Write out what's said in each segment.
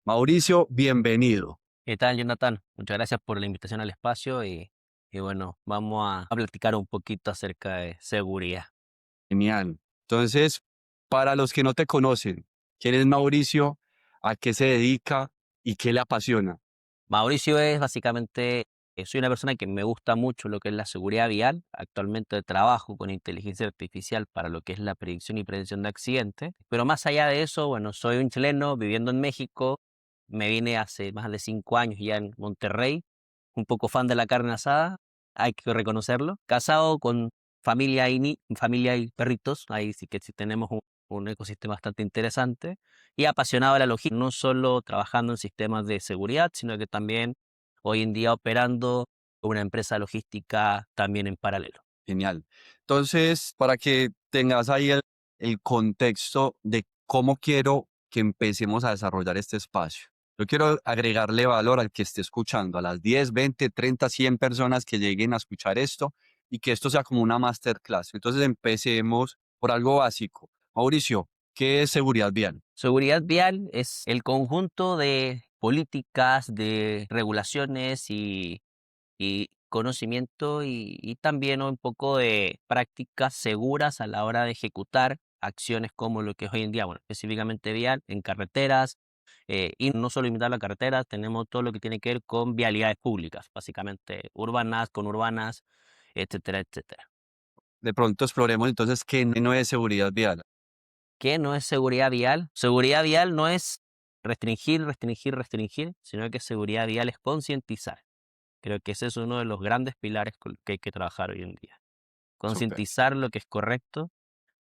Mauricio, bienvenido. ¿Qué tal, Jonathan? Muchas gracias por la invitación al espacio y bueno, vamos a platicar un poquito acerca de seguridad. Genial. Entonces, para los que no te conocen, ¿quién es Mauricio? ¿A qué se dedica y qué le apasiona? Mauricio es básicamente, soy una persona que me gusta mucho lo que es la seguridad vial. Actualmente trabajo con inteligencia artificial para lo que es la predicción y prevención de accidentes. Pero más allá de eso, bueno, soy un chileno viviendo en México. Me vine hace más de 5 años ya en Monterrey, un poco fan de la carne asada, hay que reconocerlo. Casado con familia y perritos, ahí sí tenemos un ecosistema bastante interesante y apasionado de la logística, no solo trabajando en sistemas de seguridad, sino que también hoy en día operando una empresa logística también en paralelo. Genial. Entonces, para que tengas ahí el contexto de cómo quiero que empecemos a desarrollar este espacio. Yo quiero agregarle valor al que esté escuchando, a las 10, 20, 30, 100 personas que lleguen a escuchar esto y que esto sea como una masterclass. Entonces, empecemos por algo básico. Mauricio, ¿qué es seguridad vial? Seguridad vial es el conjunto de políticas, de regulaciones y conocimiento y también un poco de prácticas seguras a la hora de ejecutar acciones como lo que es hoy en día, bueno, específicamente vial en carreteras, y no solo limitar la carretera, tenemos todo lo que tiene que ver con vialidades públicas, básicamente urbanas, conurbanas, etcétera, etcétera. De pronto exploremos entonces qué no es seguridad vial. ¿Qué no es seguridad vial? Seguridad vial no es restringir, restringir, restringir, sino que seguridad vial es concientizar. Creo que ese es uno de los grandes pilares con los que hay que trabajar hoy en día. Súper. Concientizar lo que es correcto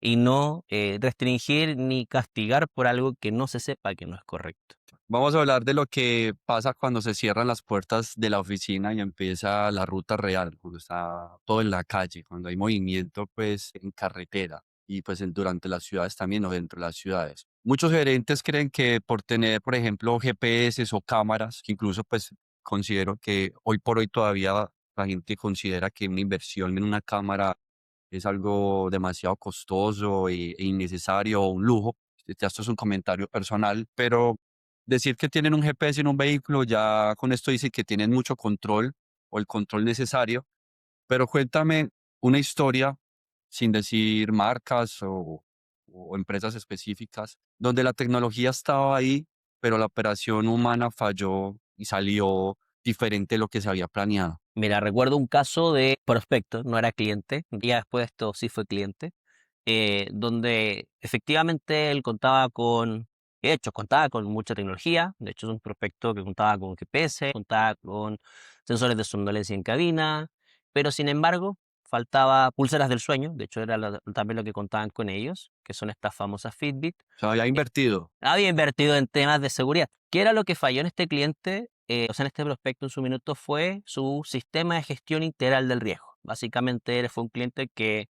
y no restringir ni castigar por algo que no se sepa que no es correcto. Vamos a hablar de lo que pasa cuando se cierran las puertas de la oficina y empieza la ruta real, cuando está todo en la calle, cuando hay movimiento pues en carretera y pues durante las ciudades también o dentro de las ciudades. Muchos gerentes creen que por tener, por ejemplo, GPS o cámaras, que incluso pues considero que hoy por hoy todavía la gente considera que una inversión en una cámara es algo demasiado costoso e innecesario o un lujo. Ya esto es un comentario personal, pero decir que tienen un GPS en un vehículo, ya con esto dice que tienen mucho control o el control necesario, pero cuéntame una historia, sin decir marcas o empresas específicas, donde la tecnología estaba ahí, pero la operación humana falló y salió diferente de lo que se había planeado. Mira, recuerdo un caso de prospecto, no era cliente, ya después de esto sí fue cliente, donde efectivamente él contaba con mucha tecnología. De hecho es un prospecto que contaba con GPS, contaba con sensores de somnolencia en cabina, pero sin embargo faltaba pulseras del sueño. De hecho era también lo que contaban con ellos, que son estas famosas Fitbit. Se había invertido. Había invertido en temas de seguridad. ¿Qué era lo que falló en este cliente, o sea, en este prospecto en su minuto? Fue su sistema de gestión integral del riesgo. Básicamente, él fue un cliente que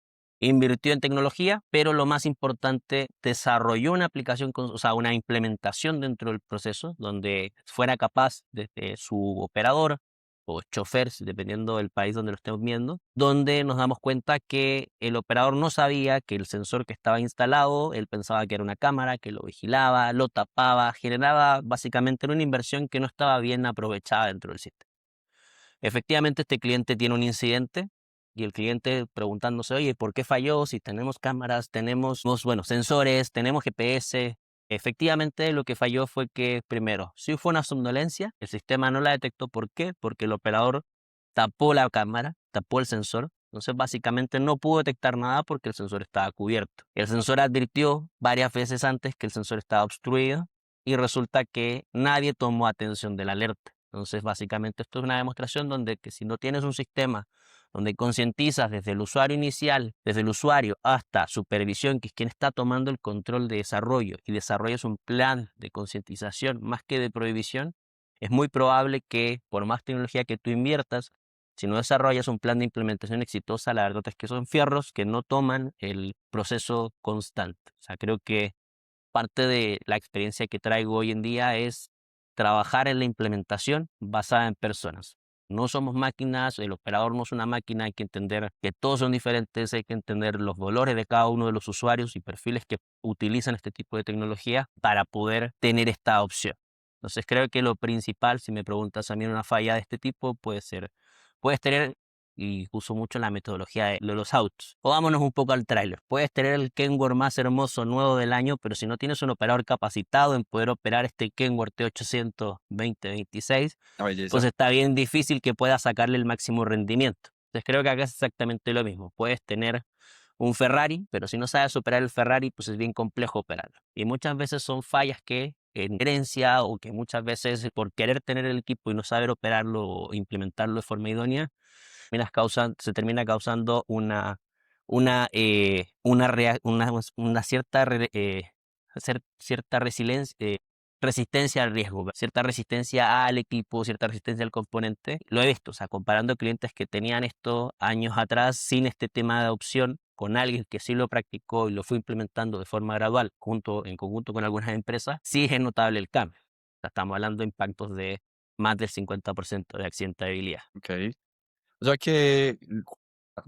invirtió en tecnología, pero lo más importante, desarrolló una aplicación, o sea, una implementación dentro del proceso donde fuera capaz desde su operador o chofer, dependiendo del país donde lo estemos viendo, donde nos damos cuenta que el operador no sabía que el sensor que estaba instalado, él pensaba que era una cámara, que lo vigilaba, lo tapaba, generaba básicamente una inversión que no estaba bien aprovechada dentro del sistema. Efectivamente, este cliente tiene un incidente y el cliente preguntándose, oye, ¿por qué falló? Si tenemos cámaras, tenemos, bueno, sensores, tenemos GPS. Efectivamente, lo que falló fue que, primero, sí fue una somnolencia, el sistema no la detectó. ¿Por qué? Porque el operador tapó la cámara, tapó el sensor. Entonces, básicamente no pudo detectar nada porque el sensor estaba cubierto. El sensor advirtió varias veces antes que el sensor estaba obstruido y resulta que nadie tomó atención de la alerta. Entonces, básicamente esto es una demostración donde que si no tienes un sistema donde concientizas desde el usuario inicial, desde el usuario hasta supervisión, que es quien está tomando el control de desarrollo, y desarrollas un plan de concientización más que de prohibición, es muy probable que por más tecnología que tú inviertas, si no desarrollas un plan de implementación exitosa, la verdad es que son fierros que no toman el proceso constante. O sea, creo que parte de la experiencia que traigo hoy en día es trabajar en la implementación basada en personas. No somos máquinas, el operador no es una máquina, hay que entender que todos son diferentes, hay que entender los valores de cada uno de los usuarios y perfiles que utilizan este tipo de tecnología para poder tener esta opción. Entonces creo que lo principal, si me preguntas a mí una falla de este tipo, puedes tener, y uso mucho la metodología de los autos. O vámonos un poco al tráiler. Puedes tener el Kenworth más hermoso nuevo del año, pero si no tienes un operador capacitado en poder operar este Kenworth T800 2026, La pues belleza. está bien difícil que puedas sacarle el máximo rendimiento. Entonces creo que acá es exactamente lo mismo. Puedes tener un Ferrari, pero si no sabes operar el Ferrari, pues es bien complejo operarlo. Y muchas veces son fallas que en herencia o que muchas veces por querer tener el equipo y no saber operarlo o implementarlo de forma idónea, se termina causando una cierta, cierta resistencia al riesgo, cierta resistencia al equipo, cierta resistencia al componente. Lo he visto, o sea, comparando clientes que tenían esto años atrás sin este tema de opción con alguien que sí lo practicó y lo fue implementando de forma gradual en conjunto con algunas empresas, sí es notable el cambio. O sea, estamos hablando de impactos de más del 50% de accidentabilidad. Okey. O sea que,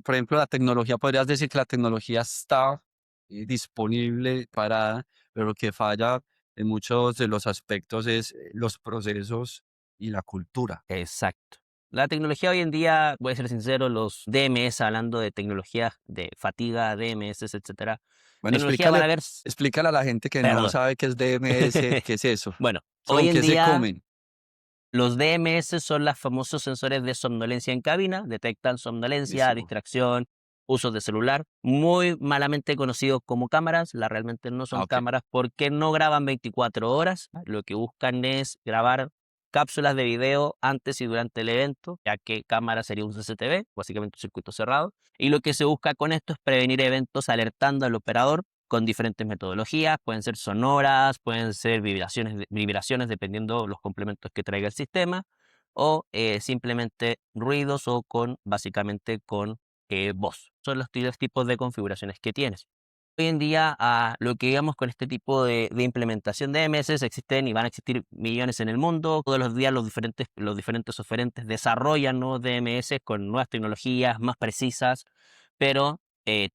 por ejemplo, la tecnología, podrías decir que la tecnología está, disponible, parada, pero lo que falla en muchos de los aspectos es, los procesos y la cultura. Exacto. La tecnología hoy en día, voy a ser sincero, los DMS, hablando de tecnologías de fatiga, DMS, etcétera, Bueno, tecnología van a ver, explícale a la gente que no perdón. sabe qué es DMS, ¿qué es eso? Bueno, ¿Eso hoy con en qué se día comen? los DMS son los famosos sensores de somnolencia en cabina, detectan somnolencia, Buenísimo. distracción, usos de celular, muy malamente conocidos como cámaras, realmente no Ah, son okey. cámaras porque no graban 24 horas, lo que buscan es grabar cápsulas de video antes y durante el evento, ya que cámara sería un CCTV, básicamente un circuito cerrado, y lo que se busca con esto es prevenir eventos alertando al operador con diferentes metodologías, pueden ser sonoras, pueden ser vibraciones dependiendo de los complementos que traiga el sistema, o simplemente ruidos o básicamente con voz. Son los tres tipos de configuraciones que tienes. Hoy en día, lo que digamos con este tipo de implementación de MS existen y van a existir millones en el mundo. Todos los días los diferentes oferentes desarrollan nuevos DMS con nuevas tecnologías más precisas, pero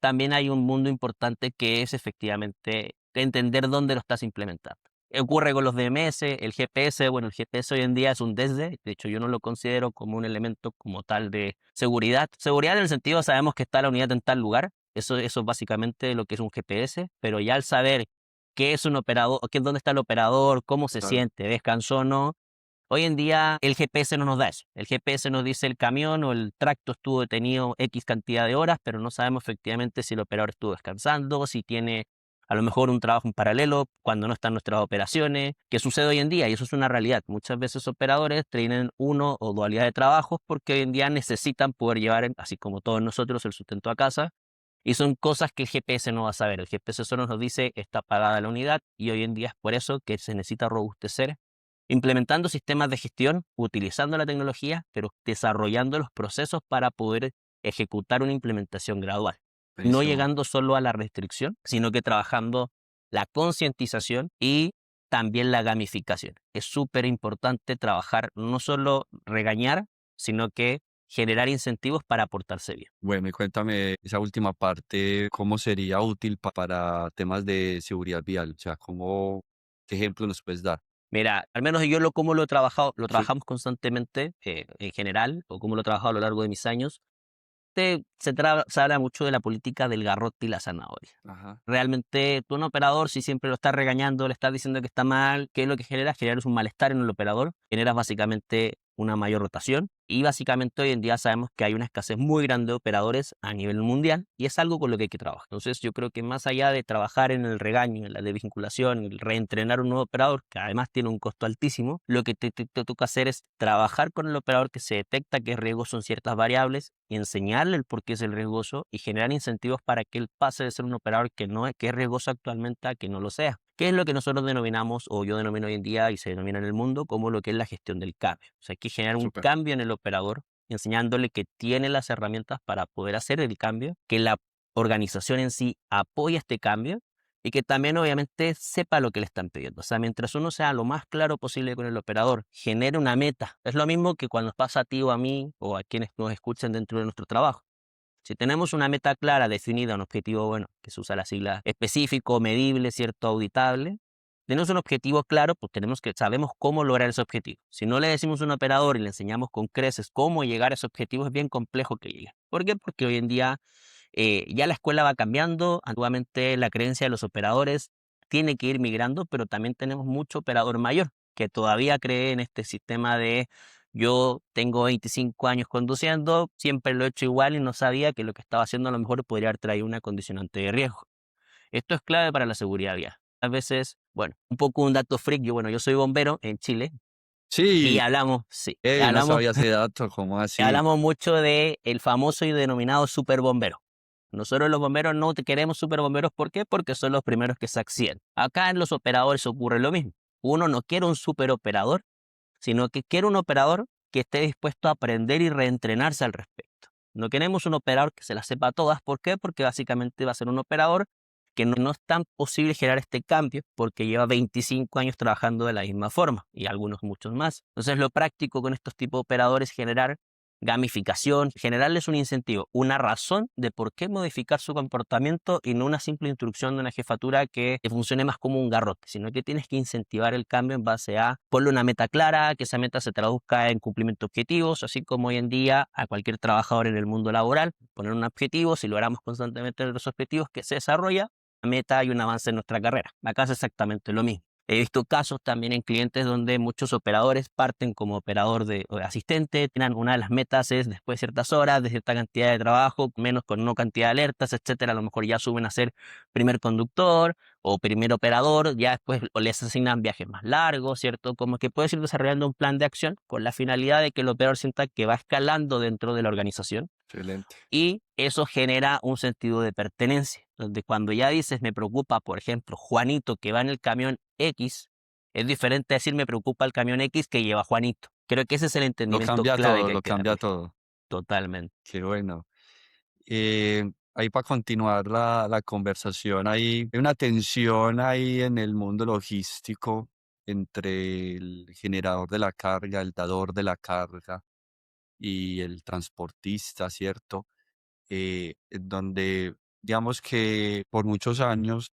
también hay un mundo importante que es efectivamente entender dónde lo estás implementando. Ocurre con los DMS, el GPS. Bueno, el GPS hoy en día es un desde, de hecho yo no lo considero como un elemento como tal de seguridad. Seguridad en el sentido, sabemos que está la unidad en tal lugar, eso es básicamente lo que es un GPS, pero ya al saber qué es un operador, dónde está el operador, cómo se Claro. siente, descansó o no, hoy en día el GPS no nos da eso. El GPS nos dice el camión o el tracto estuvo detenido X cantidad de horas, pero no sabemos efectivamente si el operador estuvo descansando, si tiene a lo mejor un trabajo en paralelo cuando no están nuestras operaciones. ¿Qué sucede hoy en día? Y eso es una realidad. Muchas veces operadores tienen uno o dualidad de trabajos porque hoy en día necesitan poder llevar, así como todos nosotros, el sustento a casa. Y son cosas que el GPS no va a saber. El GPS solo nos dice está apagada la unidad, y hoy en día es por eso que se necesita robustecer implementando sistemas de gestión, utilizando la tecnología, pero desarrollando los procesos para poder ejecutar una implementación gradual. No Buenísimo. llegando solo a la restricción, sino que trabajando la concientización y también la gamificación. Es súper importante trabajar, no solo regañar, sino que generar incentivos para portarse bien. Bueno, y cuéntame esa última parte, ¿cómo sería útil para temas de seguridad vial? O sea, ¿qué ejemplo nos puedes dar? Mira, al menos yo cómo lo he trabajado, lo Sí. trabajamos constantemente en general, o cómo lo he trabajado a lo largo de mis años. Se habla mucho de la política del garrote y la zanahoria. Ajá. Realmente, tú un operador, si siempre lo estás regañando, le estás diciendo que está mal, ¿qué es lo que genera? Generas un malestar en el operador, generas básicamente una mayor rotación, y básicamente hoy en día sabemos que hay una escasez muy grande de operadores a nivel mundial, y es algo con lo que hay que trabajar. Entonces yo creo que más allá de trabajar en el regaño, en la desvinculación, el reentrenar un nuevo operador, que además tiene un costo altísimo, lo que te toca hacer es trabajar con el operador que se detecta que es riesgoso en ciertas variables y enseñarle el por qué es el riesgoso y generar incentivos para que él pase de ser un operador que es riesgoso actualmente a que no lo sea. ¿Qué es lo que nosotros denominamos, o yo denomino hoy en día y se denomina en el mundo, como lo que es la gestión del cambio? O sea, hay que generar un Súper. cambio en el operador, enseñándole que tiene las herramientas para poder hacer el cambio, que la organización en sí apoya este cambio y que también obviamente sepa lo que le están pidiendo. O sea, mientras uno sea lo más claro posible con el operador, genere una meta. Es lo mismo que cuando nos pasa a ti o a mí o a quienes nos escuchan dentro de nuestro trabajo. Si tenemos una meta clara, definida, un objetivo, bueno, que se usa la sigla específico, medible, cierto, auditable, tenemos un objetivo claro, pues sabemos cómo lograr ese objetivo. Si no le decimos a un operador y le enseñamos con creces cómo llegar a ese objetivo, es bien complejo que llegue. ¿Por qué? Porque hoy en día ya la escuela va cambiando. Antiguamente la creencia de los operadores tiene que ir migrando, pero también tenemos mucho operador mayor que todavía cree en este sistema de yo tengo 25 años conduciendo, siempre lo he hecho igual y no sabía que lo que estaba haciendo a lo mejor podría haber traído una condicionante de riesgo. Esto es clave para la seguridad vial. A veces, bueno, un poco un dato freak, yo soy bombero en Chile y Sí, hablamos, sí, no hablamos, sabía ese dato, ¿cómo así? hablamos mucho de el famoso y denominado super bombero. Nosotros los bomberos no te queremos super bomberos, ¿por qué? Porque son los primeros que se accidentan. Acá en los operadores ocurre lo mismo. Uno no quiere un super operador, sino que quiere un operador que esté dispuesto a aprender y reentrenarse al respecto. No queremos un operador que se las sepa todas. ¿Por qué? Porque básicamente va a ser un operador que no es tan posible generar este cambio porque lleva 25 años trabajando de la misma forma y algunos muchos más. Entonces lo práctico con estos tipos de operadores es generar gamificación, generarles un incentivo, una razón de por qué modificar su comportamiento y no una simple instrucción de una jefatura que funcione más como un garrote, sino que tienes que incentivar el cambio en base a ponle una meta clara, que esa meta se traduzca en cumplimiento de objetivos, así como hoy en día a cualquier trabajador en el mundo laboral, poner un objetivo, si logramos constantemente los objetivos que se desarrolla, una meta y un avance en nuestra carrera. Acá es exactamente lo mismo. He visto casos también en clientes donde muchos operadores parten como operador o asistente, tienen una de las metas es después de ciertas horas, de cierta cantidad de trabajo, menos con una cantidad de alertas, etcétera, a lo mejor ya suben a ser primer conductor o primer operador, ya después o les asignan viajes más largos, ¿cierto? Como que puedes ir desarrollando un plan de acción con la finalidad de que el operador sienta que va escalando dentro de la organización Excelente. y eso genera un sentido de pertenencia, donde cuando ya dices me preocupa, por ejemplo, Juanito que va en el camión X, es diferente a decir me preocupa el camión X que lleva Juanito. Creo que ese es el entendimiento clave que hay Lo que cambia darle. todo. Totalmente. Qué bueno. Ahí para continuar la conversación, hay una tensión ahí en el mundo logístico entre el generador de la carga, el dador de la carga y el transportista, ¿cierto? En donde, digamos que por muchos años,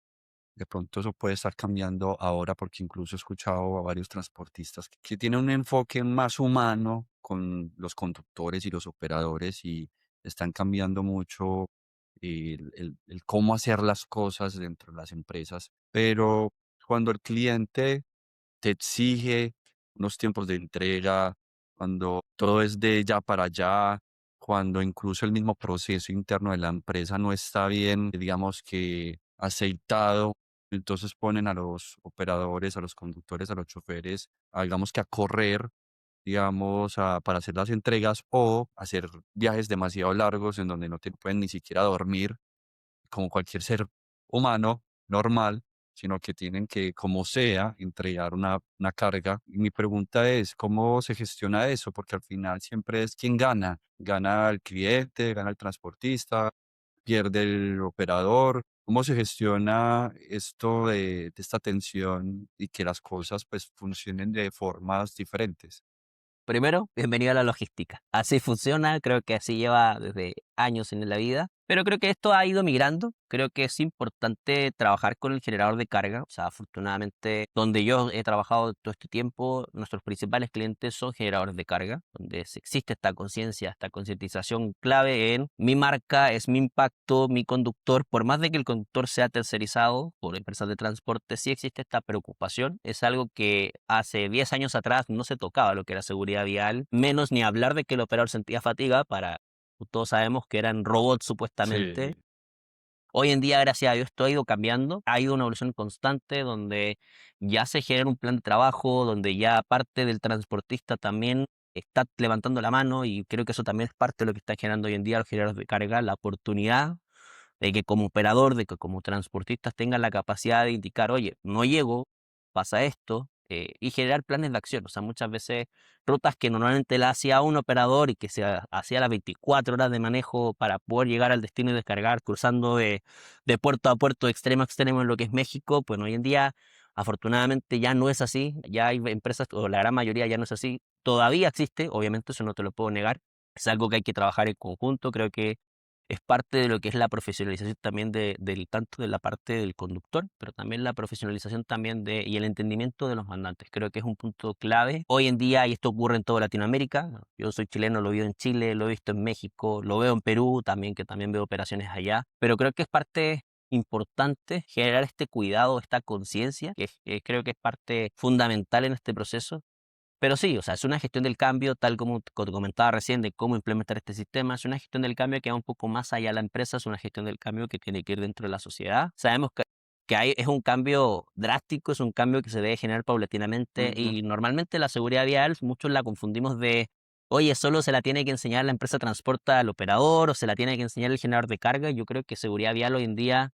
de pronto eso puede estar cambiando ahora, porque incluso he escuchado a varios transportistas que tienen un enfoque más humano con los conductores y los operadores y están cambiando mucho el cómo hacer las cosas dentro de las empresas. Pero cuando el cliente te exige unos tiempos de entrega, cuando todo es de ya para allá, cuando incluso el mismo proceso interno de la empresa no está bien, digamos que aceitado, entonces ponen a los operadores, a los conductores, a los choferes, digamos que a correr, digamos, para hacer las entregas o hacer viajes demasiado largos en donde no te pueden ni siquiera dormir como cualquier ser humano normal, sino que tienen que, como sea, entregar una carga. Y mi pregunta es, ¿cómo se gestiona eso? Porque al final siempre es quien gana. Gana el cliente, gana el transportista, pierde el operador. ¿Cómo se gestiona esto de esta tensión y que las cosas pues funcionen de formas diferentes? Primero, bienvenido a la logística. Así funciona, creo que así lleva desde años en la vida, pero creo que esto ha ido migrando. Creo que es importante trabajar con el generador de carga. O sea, afortunadamente, donde yo he trabajado todo este tiempo, nuestros principales clientes son generadores de carga, donde existe esta conciencia, esta concientización clave en mi marca, es mi impacto, mi conductor. Por más de que el conductor sea tercerizado por empresas de transporte, sí existe esta preocupación. Es algo que hace 10 años atrás no se tocaba lo que era seguridad vial, menos ni hablar de que el operador sentía fatiga para todos sabemos que eran robots supuestamente. Sí, Hoy en día, gracias a Dios, esto ha ido cambiando. Ha ido una evolución constante donde ya se genera un plan de trabajo, donde ya parte del transportista también está levantando la mano y creo que eso también es parte de lo que está generando hoy en día los generadores de carga, la oportunidad de que como operador, de que como transportistas tengan la capacidad de indicar, oye, no llego, pasa esto, y generar planes de acción. O sea, muchas veces rutas que normalmente la hacía un operador y que se hacía las 24 horas de manejo para poder llegar al destino y descargar, cruzando de puerto a puerto, de extremo a extremo en lo que es México, pues hoy en día afortunadamente ya no es así, ya hay empresas, o la gran mayoría ya no es así, todavía existe, obviamente eso no te lo puedo negar, es algo que hay que trabajar en conjunto, creo que es parte de lo que es la profesionalización también tanto de la parte del conductor, pero también la profesionalización también y el entendimiento de los mandantes. Creo que es un punto clave hoy en día, y esto ocurre en toda Latinoamérica. Yo soy chileno, lo he visto en Chile, lo he visto en México, lo veo en Perú también, que también veo operaciones allá, pero creo que es parte importante generar este cuidado, esta conciencia, que creo que es parte fundamental en este proceso. Pero sí, o sea, es una gestión del cambio, tal como comentaba recién, de cómo implementar este sistema. Es una gestión del cambio que va un poco más allá de la empresa, es una gestión del cambio que tiene que ir dentro de la sociedad. Sabemos que es un cambio drástico, es un cambio que se debe generar paulatinamente, Ujú. y normalmente la seguridad vial muchos la confundimos de, oye, solo se la tiene que enseñar la empresa de transporte al operador o se la tiene que enseñar el generador de carga. Yo creo que seguridad vial hoy en día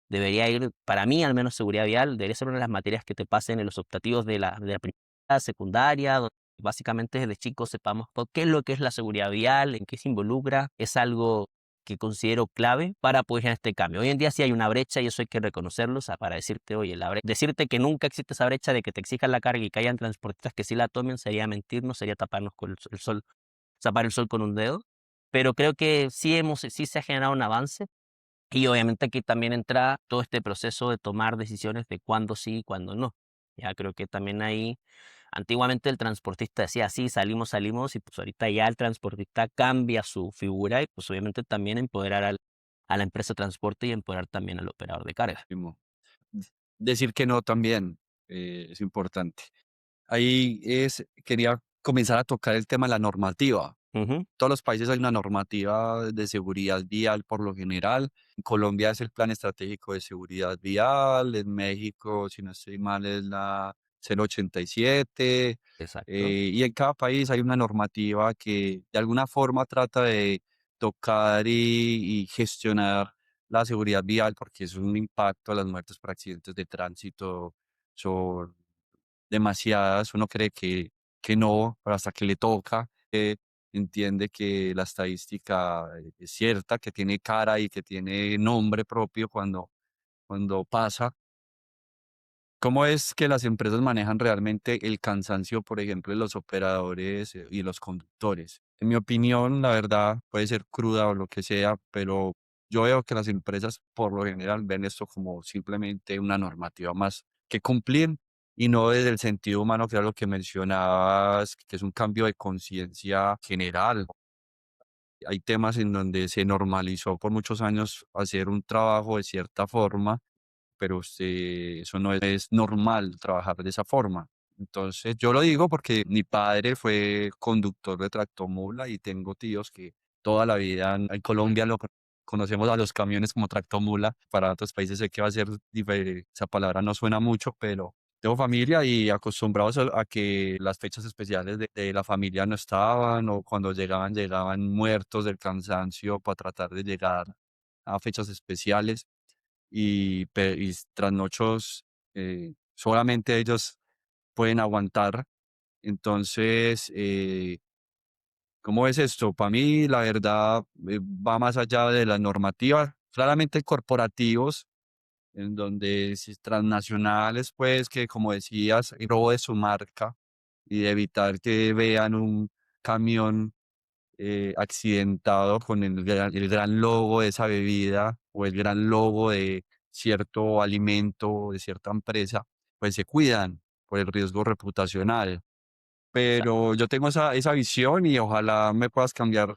debería ir, para mí al menos seguridad vial, debería ser una de las materias que te pasen en los optativos de la primaria, secundaria, donde básicamente desde chicos sepamos qué es lo que es la seguridad vial, en qué se involucra. Es algo que considero clave para poder generar este cambio. Hoy en día sí hay una brecha y eso hay que reconocerlo, o sea, para decirte, oye, decirte que nunca existe esa brecha de que te exijan la carga y que hayan transportistas que sí la tomen sería mentirnos, sería taparnos con el sol, tapar el sol con un dedo. Pero creo que sí se ha generado un avance, y obviamente aquí también entra todo este proceso de tomar decisiones de cuándo sí y cuándo no. Ya creo que también ahí, antiguamente el transportista decía, sí, salimos, salimos, y pues ahorita ya el transportista cambia su figura, y pues obviamente también empoderar a la empresa de transporte y empoderar también al operador de carga. Óptimo. Decir que no también es importante. Quería comenzar a tocar el tema de la normativa. Ujú, Todos los países hay una normativa de seguridad vial por lo general. En Colombia es el Plan Estratégico de Seguridad Vial. En México, si no estoy mal, es la 087. exacto. Y en cada país hay una normativa que de alguna forma trata de tocar y gestionar la seguridad vial, porque es un impacto a las muertes por accidentes de tránsito son demasiadas. Uno cree que no, pero hasta que le toca, entiende que la estadística es cierta, que tiene cara y que tiene nombre propio cuando pasa. ¿Cómo es que las empresas manejan realmente el cansancio, por ejemplo, de los operadores y los conductores? En mi opinión, la verdad puede ser cruda o lo que sea, pero yo veo que las empresas por lo general ven esto como simplemente una normativa más que cumplir y no desde el sentido humano, que era lo que mencionabas, que es un cambio de conciencia general. Hay temas en donde se normalizó por muchos años hacer un trabajo de cierta forma, pero eso no es normal trabajar de esa forma. Entonces, yo lo digo porque mi padre fue conductor de tractomula y tengo tíos que toda la vida en Colombia conocemos a los camiones como tractomula. Para otros países sé que va a ser diferente, esa palabra no suena mucho, pero tengo familia y acostumbrados a que las fechas especiales de la familia no estaban, o cuando llegaban, llegaban muertos del cansancio para tratar de llegar a fechas especiales y trasnochos, solamente ellos pueden aguantar. Entonces, ¿cómo es esto? Para mí, la verdad, va más allá de la normativa. Claramente corporativos, en donde si transnacionales, pues, que como decías, robo de su marca y de evitar que vean un camión accidentado con el gran logo de esa bebida o el gran logo de cierto alimento o de cierta empresa, pues se cuidan por el riesgo reputacional. Pero yo tengo esa visión y ojalá me puedas cambiar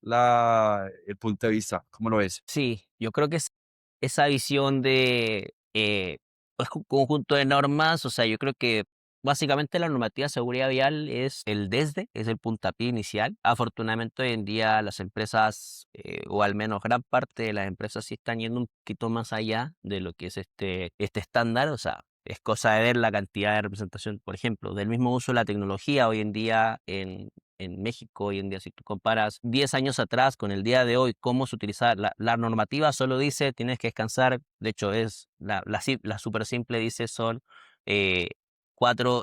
el punto de vista. ¿Cómo lo ves? Sí, yo creo que esa visión de es un conjunto de normas, o sea, yo creo que básicamente la normativa de seguridad vial es el puntapié inicial. Afortunadamente hoy en día las empresas, o al menos gran parte de las empresas, sí están yendo un poquito más allá de lo que es este estándar, o sea, es cosa de ver la cantidad de representación, por ejemplo, del mismo uso de la tecnología hoy en día en México. Hoy en día, si tú comparas 10 años atrás con el día de hoy, cómo se utiliza la normativa, solo dice tienes que descansar. De hecho, es la súper simple, dice eh,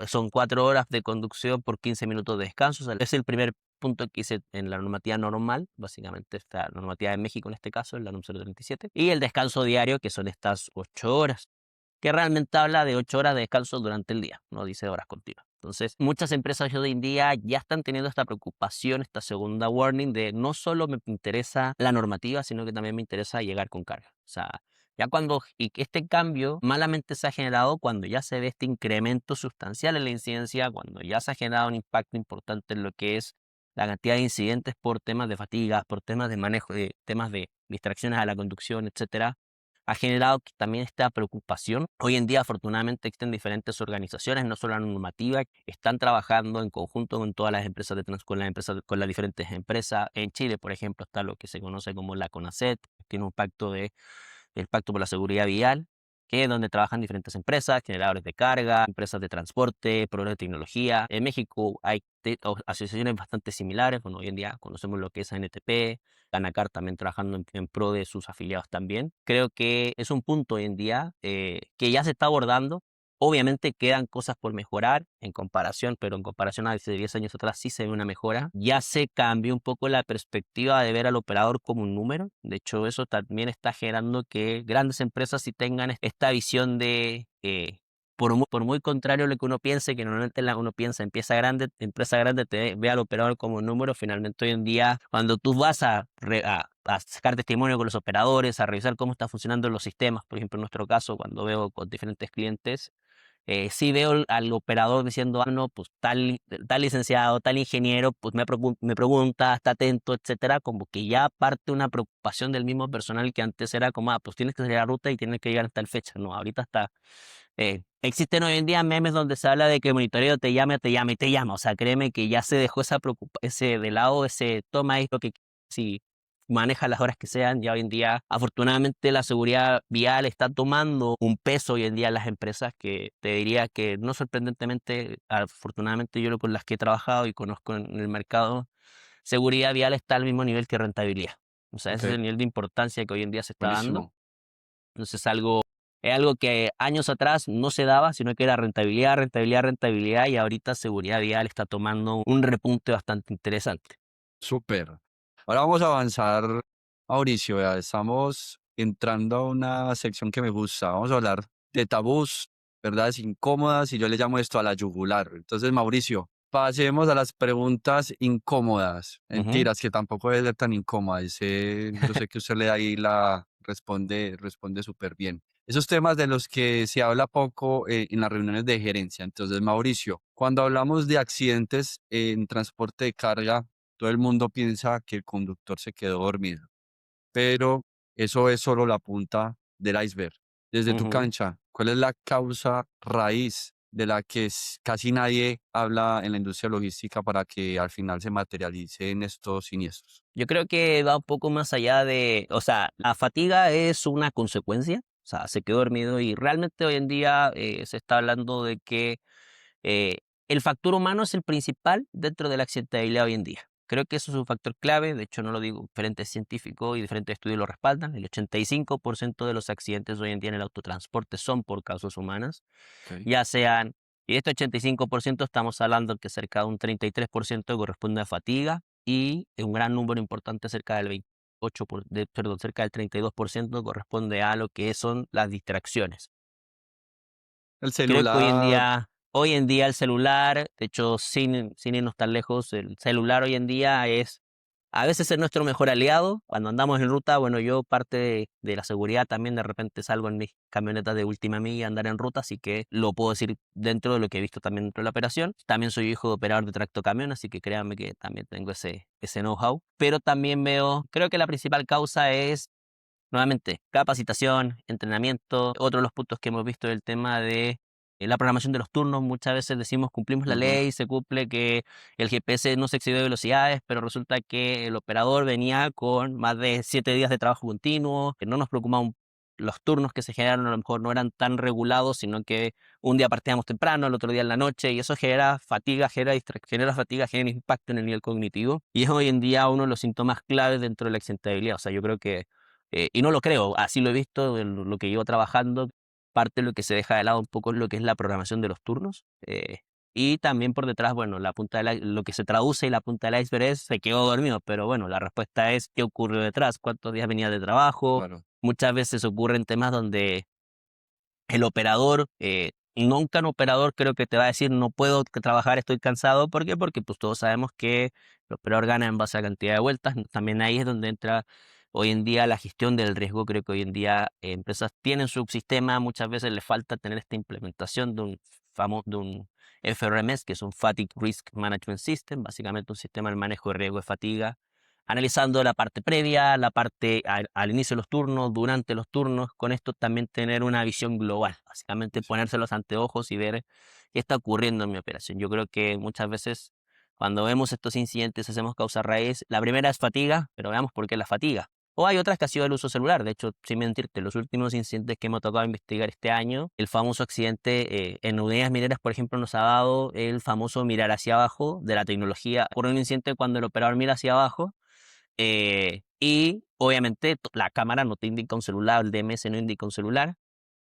son 4 horas de conducción por 15 minutos de descanso. O sea, es el primer punto que hice en la normativa normal, básicamente esta normativa de México en este caso, es la número 37, y el descanso diario, que son estas 8 horas, que realmente habla de 8 horas de descanso durante el día, no dice horas continuas. Entonces, muchas empresas hoy en día ya están teniendo esta preocupación, esta segunda warning de no solo me interesa la normativa, sino que también me interesa llegar con carga. O sea, ya cuando y que este cambio malamente se ha generado cuando ya se ve este incremento sustancial en la incidencia, cuando ya se ha generado un impacto importante en lo que es la cantidad de incidentes por temas de fatiga, por temas de manejo, de temas de distracciones a la conducción, etcétera, ha generado también esta preocupación. Hoy en día, afortunadamente, existen diferentes organizaciones, no solo la normativa, que están trabajando en conjunto con todas las empresas de con las empresas, con las diferentes empresas. En Chile, por ejemplo, está lo que se conoce como la CONACET, que tiene un pacto el Pacto por la Seguridad Vial, que es donde trabajan diferentes empresas, generadores de carga, empresas de transporte, proveedores de tecnología. En México hay asociaciones bastante similares. Bueno, hoy en día conocemos lo que es ANTP, Canacar también trabajando en pro de sus afiliados también. Creo que es un punto hoy en día que ya se está abordando. Obviamente quedan cosas por mejorar en comparación, pero en comparación a hace 10 años atrás sí se ve una mejora. Ya se cambió un poco la perspectiva de ver al operador como un número. De hecho, eso también está generando que grandes empresas sí tengan esta visión de, por muy contrario a lo que uno piense, que normalmente uno piensa empresa grande te ve al operador como un número. Finalmente hoy en día, cuando tú vas a sacar testimonio con los operadores, a revisar cómo están funcionando los sistemas, por ejemplo, en nuestro caso, cuando veo con diferentes clientes, sí veo al operador diciendo, no, pues tal licenciado, tal ingeniero, pues me pregunta, está atento, etcétera, como que ya parte una preocupación del mismo personal que antes era como, pues tienes que salir a la ruta y tienes que llegar a tal fecha, no, ahorita está, existen hoy en día memes donde se habla de que el monitoreo te llama y te llama, o sea, créeme que ya se dejó ese de lado, ese toma esto que si maneja las horas que sean. Ya hoy en día, afortunadamente, la seguridad vial está tomando un peso hoy en día en las empresas que te diría que no sorprendentemente, afortunadamente yo con las que he trabajado y conozco en el mercado, seguridad vial está al mismo nivel que rentabilidad. O sea, ese es Ok, el nivel de importancia que hoy en día se está dando. buenísimo. Entonces es algo que años atrás no se daba, sino que era rentabilidad, rentabilidad, rentabilidad, y ahorita seguridad vial está tomando un repunte bastante interesante. Súper. Ahora vamos a avanzar, Mauricio. Ya estamos entrando a una sección que me gusta. Vamos a hablar de tabús, verdades incómodas, y yo le llamo esto a la yugular. Entonces, Mauricio, pasemos a las preguntas incómodas. Ujú, Mentiras, que tampoco debe ser tan incómoda. Yo sé que usted le da ahí responde súper bien. Esos temas de los que se habla poco en las reuniones de gerencia. Entonces, Mauricio, cuando hablamos de accidentes en transporte de carga, todo el mundo piensa que el conductor se quedó dormido, pero eso es solo la punta del iceberg. Desde tu ujú. cancha, ¿cuál es la causa raíz de la que casi nadie habla en la industria logística para que al final se materialicen estos siniestros? Yo creo que va un poco más allá de, o sea, la fatiga es una consecuencia, o sea, se quedó dormido y realmente hoy en día se está hablando de que eh, el factor humano es el principal dentro de la accidentabilidad hoy en día. Creo que eso es un factor clave, de hecho no lo digo, diferentes científicos y diferentes estudios lo respaldan. El 85% de los accidentes hoy en día en el autotransporte son por causas humanas, Ok. ya sean, y de este 85% estamos hablando que cerca de un 33% corresponde a fatiga y un gran número importante, cerca del cerca del 32% corresponde a lo que son las distracciones. El Creo que celular. hoy en día el celular, de hecho, sin irnos tan lejos, el celular hoy en día a veces es nuestro mejor aliado. Cuando andamos en ruta, bueno, yo parte de la seguridad también de repente salgo en mis camionetas de última milla a andar en ruta, así que lo puedo decir dentro de lo que he visto también dentro de la operación. También soy hijo de operador de tractocamión, así que créanme que también tengo ese know-how. Pero también creo que la principal causa es nuevamente, capacitación, entrenamiento. Otro de los puntos que hemos visto es el tema de la programación de los turnos. Muchas veces decimos cumplimos la Ujú. ley, se cumple que el GPS no se excedió de velocidades, pero resulta que el operador venía con más de 7 días de trabajo continuo, que no nos preocupaban los turnos que se generaron, a lo mejor no eran tan regulados, sino que un día partíamos temprano, el otro día en la noche, y eso genera fatiga, genera fatiga, genera impacto en el nivel cognitivo, y es hoy en día uno de los síntomas claves dentro de la accidentabilidad. O sea, yo creo que y no lo creo, así lo he visto en lo que llevo trabajando. Parte de lo que se deja de lado un poco es lo que es la programación de los turnos. Y también por detrás, bueno, lo que se traduce y la punta del iceberg es se quedó dormido, pero bueno, la respuesta es qué ocurrió detrás, cuántos días venía de trabajo. Claro. Muchas veces ocurren temas donde el operador nunca un operador creo que te va a decir no puedo trabajar, estoy cansado. ¿Por qué? Porque pues todos sabemos que el operador gana en base a la cantidad de vueltas. También ahí es donde entra hoy en día la gestión del riesgo. Creo que hoy en día empresas tienen su sistema, muchas veces les falta tener esta implementación de un FRMS, que es un Fatigue Risk Management System, básicamente un sistema de manejo de riesgo de fatiga, analizando la parte previa, la parte al inicio de los turnos, durante los turnos, con esto también tener una visión global, básicamente Sí, ponerse los anteojos y ver qué está ocurriendo en mi operación. Yo creo que muchas veces cuando vemos estos incidentes, hacemos causa raíz, la primera es fatiga, pero veamos por qué la fatiga. O hay otras que ha sido el uso celular. De hecho, sin mentirte, los últimos incidentes que me ha tocado investigar este año, el famoso accidente en unidades mineras, por ejemplo, nos ha dado el famoso mirar hacia abajo de la tecnología. Por un incidente cuando el operador mira hacia abajo, y obviamente la cámara no te indica un celular, el DMS no indica un celular,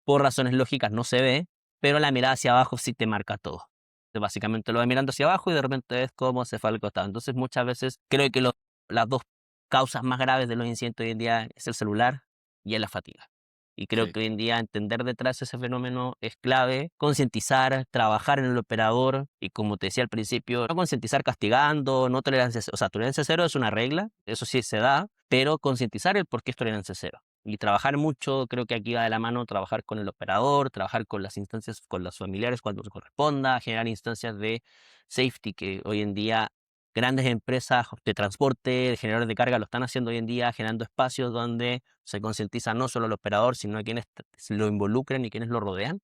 por razones lógicas no se ve, pero la mirada hacia abajo sí te marca todo. Entonces, básicamente lo vas mirando hacia abajo y de repente ves cómo se fue al costado. Entonces muchas veces creo que las dos causas más graves de los incidentes hoy en día es el celular y es la fatiga. Y creo sí, que hoy en día entender detrás ese fenómeno es clave, concientizar, trabajar en el operador y como te decía al principio, no concientizar castigando, no tolerancia, o sea, tolerancia cero es una regla, eso sí se da, pero concientizar el por qué es tolerancia cero. Y trabajar mucho, creo que aquí va de la mano trabajar con el operador, trabajar con las instancias, con los familiares cuando se corresponda, generar instancias de safety que hoy en día grandes empresas de transporte, de generadores de carga lo están haciendo hoy en día, generando espacios donde se concientiza no solo al operador, sino a quienes lo involucran y quienes lo rodean.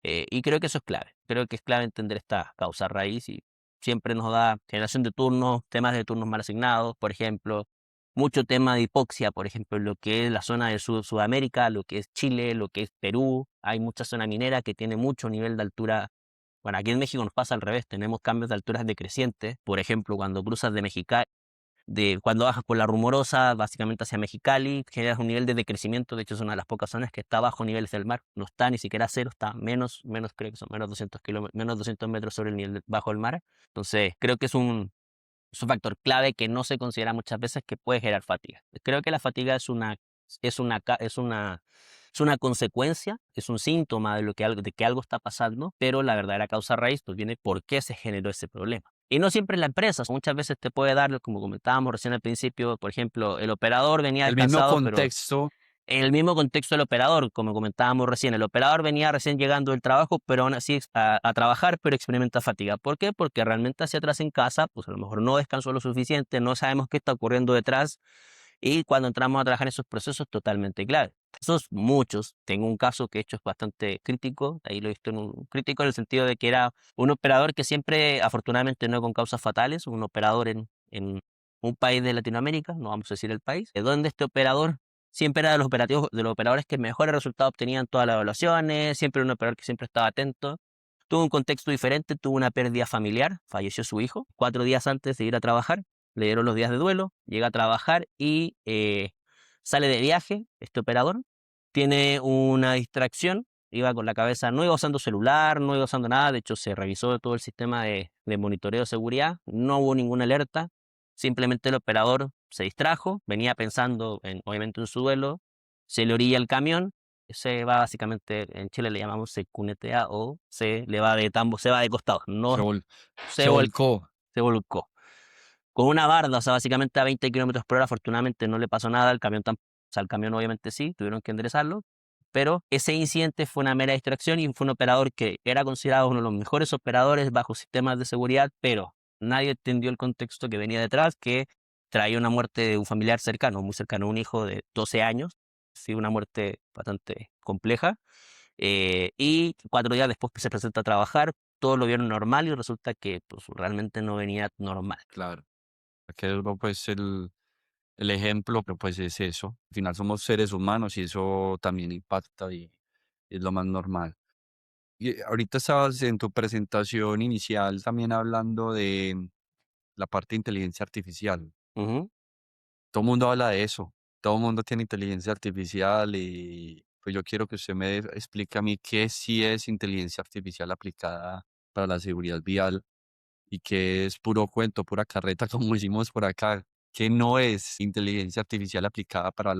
Y creo que eso es clave. Creo que es clave entender esta causa raíz y siempre nos da generación de turnos, temas de turnos mal asignados, por ejemplo, mucho tema de hipoxia, por ejemplo, en lo que es la zona de Sudamérica, lo que es Chile, lo que es Perú. Hay mucha zona minera que tiene mucho nivel de altura. Bueno, aquí en México nos pasa al revés, tenemos cambios de alturas decrecientes. Por ejemplo, cuando cruzas cuando bajas por la Rumorosa, básicamente hacia Mexicali, generas un nivel de decrecimiento. De hecho, es una de las pocas zonas que está bajo niveles del mar. No está ni siquiera a cero, está menos creo que son menos 200 menos 200 metros sobre el nivel bajo el mar. Entonces, creo que es un factor clave que no se considera muchas veces que puede generar fatiga. Creo que la fatiga es una, ca- es una consecuencia, es un síntoma de que algo está pasando, pero la verdadera causa raíz pues viene por qué se generó ese problema. Y no siempre en la empresa, muchas veces te puede dar, como comentábamos recién al principio, por ejemplo, el operador venía el mismo descansado, pero contexto, en el mismo contexto del operador, como comentábamos recién, el operador venía recién llegando del trabajo, pero aún así a trabajar, pero experimenta fatiga. ¿Por qué? Porque realmente hacia atrás en casa, pues a lo mejor no descansó lo suficiente, no sabemos qué está ocurriendo detrás y cuando entramos a trabajar en esos procesos totalmente clave. Esos muchos. Tengo un caso que de hecho es bastante crítico, ahí lo he visto en un crítico en el sentido de que era un operador que siempre, afortunadamente no con causas fatales, un operador en un país de Latinoamérica, no vamos a decir el país, donde este operador siempre era de los operadores que mejores resultados obtenían en todas las evaluaciones, siempre un operador que siempre estaba atento. Tuvo un contexto diferente, tuvo una pérdida familiar, falleció su hijo 4 días antes de ir a trabajar, le dieron los días de duelo, llega a trabajar y sale de viaje, este operador, tiene una distracción, iba con la cabeza, no iba usando celular, no iba usando nada, de hecho se revisó todo el sistema de monitoreo de seguridad, no hubo ninguna alerta, simplemente el operador se distrajo, venía pensando obviamente en su duelo, se le orilla el camión, se va básicamente, en Chile le llamamos se cunetea o se le va de tambo, se va de costado, se, no vol- se, se vol- volcó. se volcó. Con una barda, o sea, básicamente a 20 kilómetros por hora, afortunadamente no le pasó nada, o sea, el camión obviamente sí, tuvieron que enderezarlo, pero ese incidente fue una mera distracción y fue un operador que era considerado uno de los mejores operadores bajo sistemas de seguridad, pero nadie entendió el contexto que venía detrás, que traía una muerte de un familiar cercano, muy cercano, un hijo de 12 años, sí, una muerte bastante compleja, y 4 días después que se presenta a trabajar, todos lo vieron normal y resulta que pues, realmente no venía normal. Claro. Que pues el ejemplo, pero pues es eso. Al final somos seres humanos y eso también impacta y es lo más normal. Y ahorita estabas en tu presentación inicial también hablando de la parte de inteligencia artificial. Ujú. Todo el mundo habla de eso. Todo el mundo tiene inteligencia artificial y pues yo quiero que usted me explique a mí qué sí es inteligencia artificial aplicada para la seguridad vial y qué es puro cuento, pura carreta, como decimos por acá, que no es inteligencia artificial aplicada para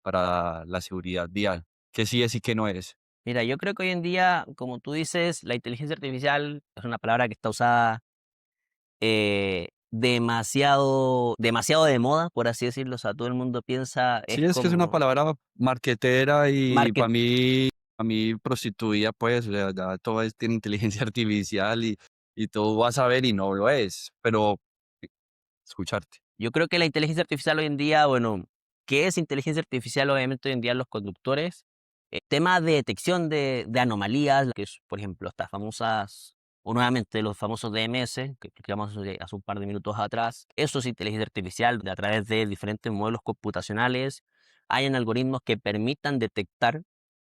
para la seguridad vial, que sí es y que no es. Mira, yo creo que hoy en día, como tú dices, la inteligencia artificial es una palabra que está usada demasiado de moda, por así decirlo. O sea, todo el mundo piensa, es Sí, es que es una como palabra marquetera y market. para mí prostituida, pues, o sea, ya todo tiene inteligencia artificial y tú vas a ver y no lo es, pero eh, escucharte. Yo creo que la inteligencia artificial hoy en día, bueno, ¿qué es inteligencia artificial? Obviamente hoy en día los conductores, tema de detección de anomalías, que es, por ejemplo, estas famosas, o nuevamente los famosos DMS, que explicamos hace un par de minutos atrás, eso es inteligencia artificial, a través de diferentes modelos computacionales, hay algoritmos que permitan detectar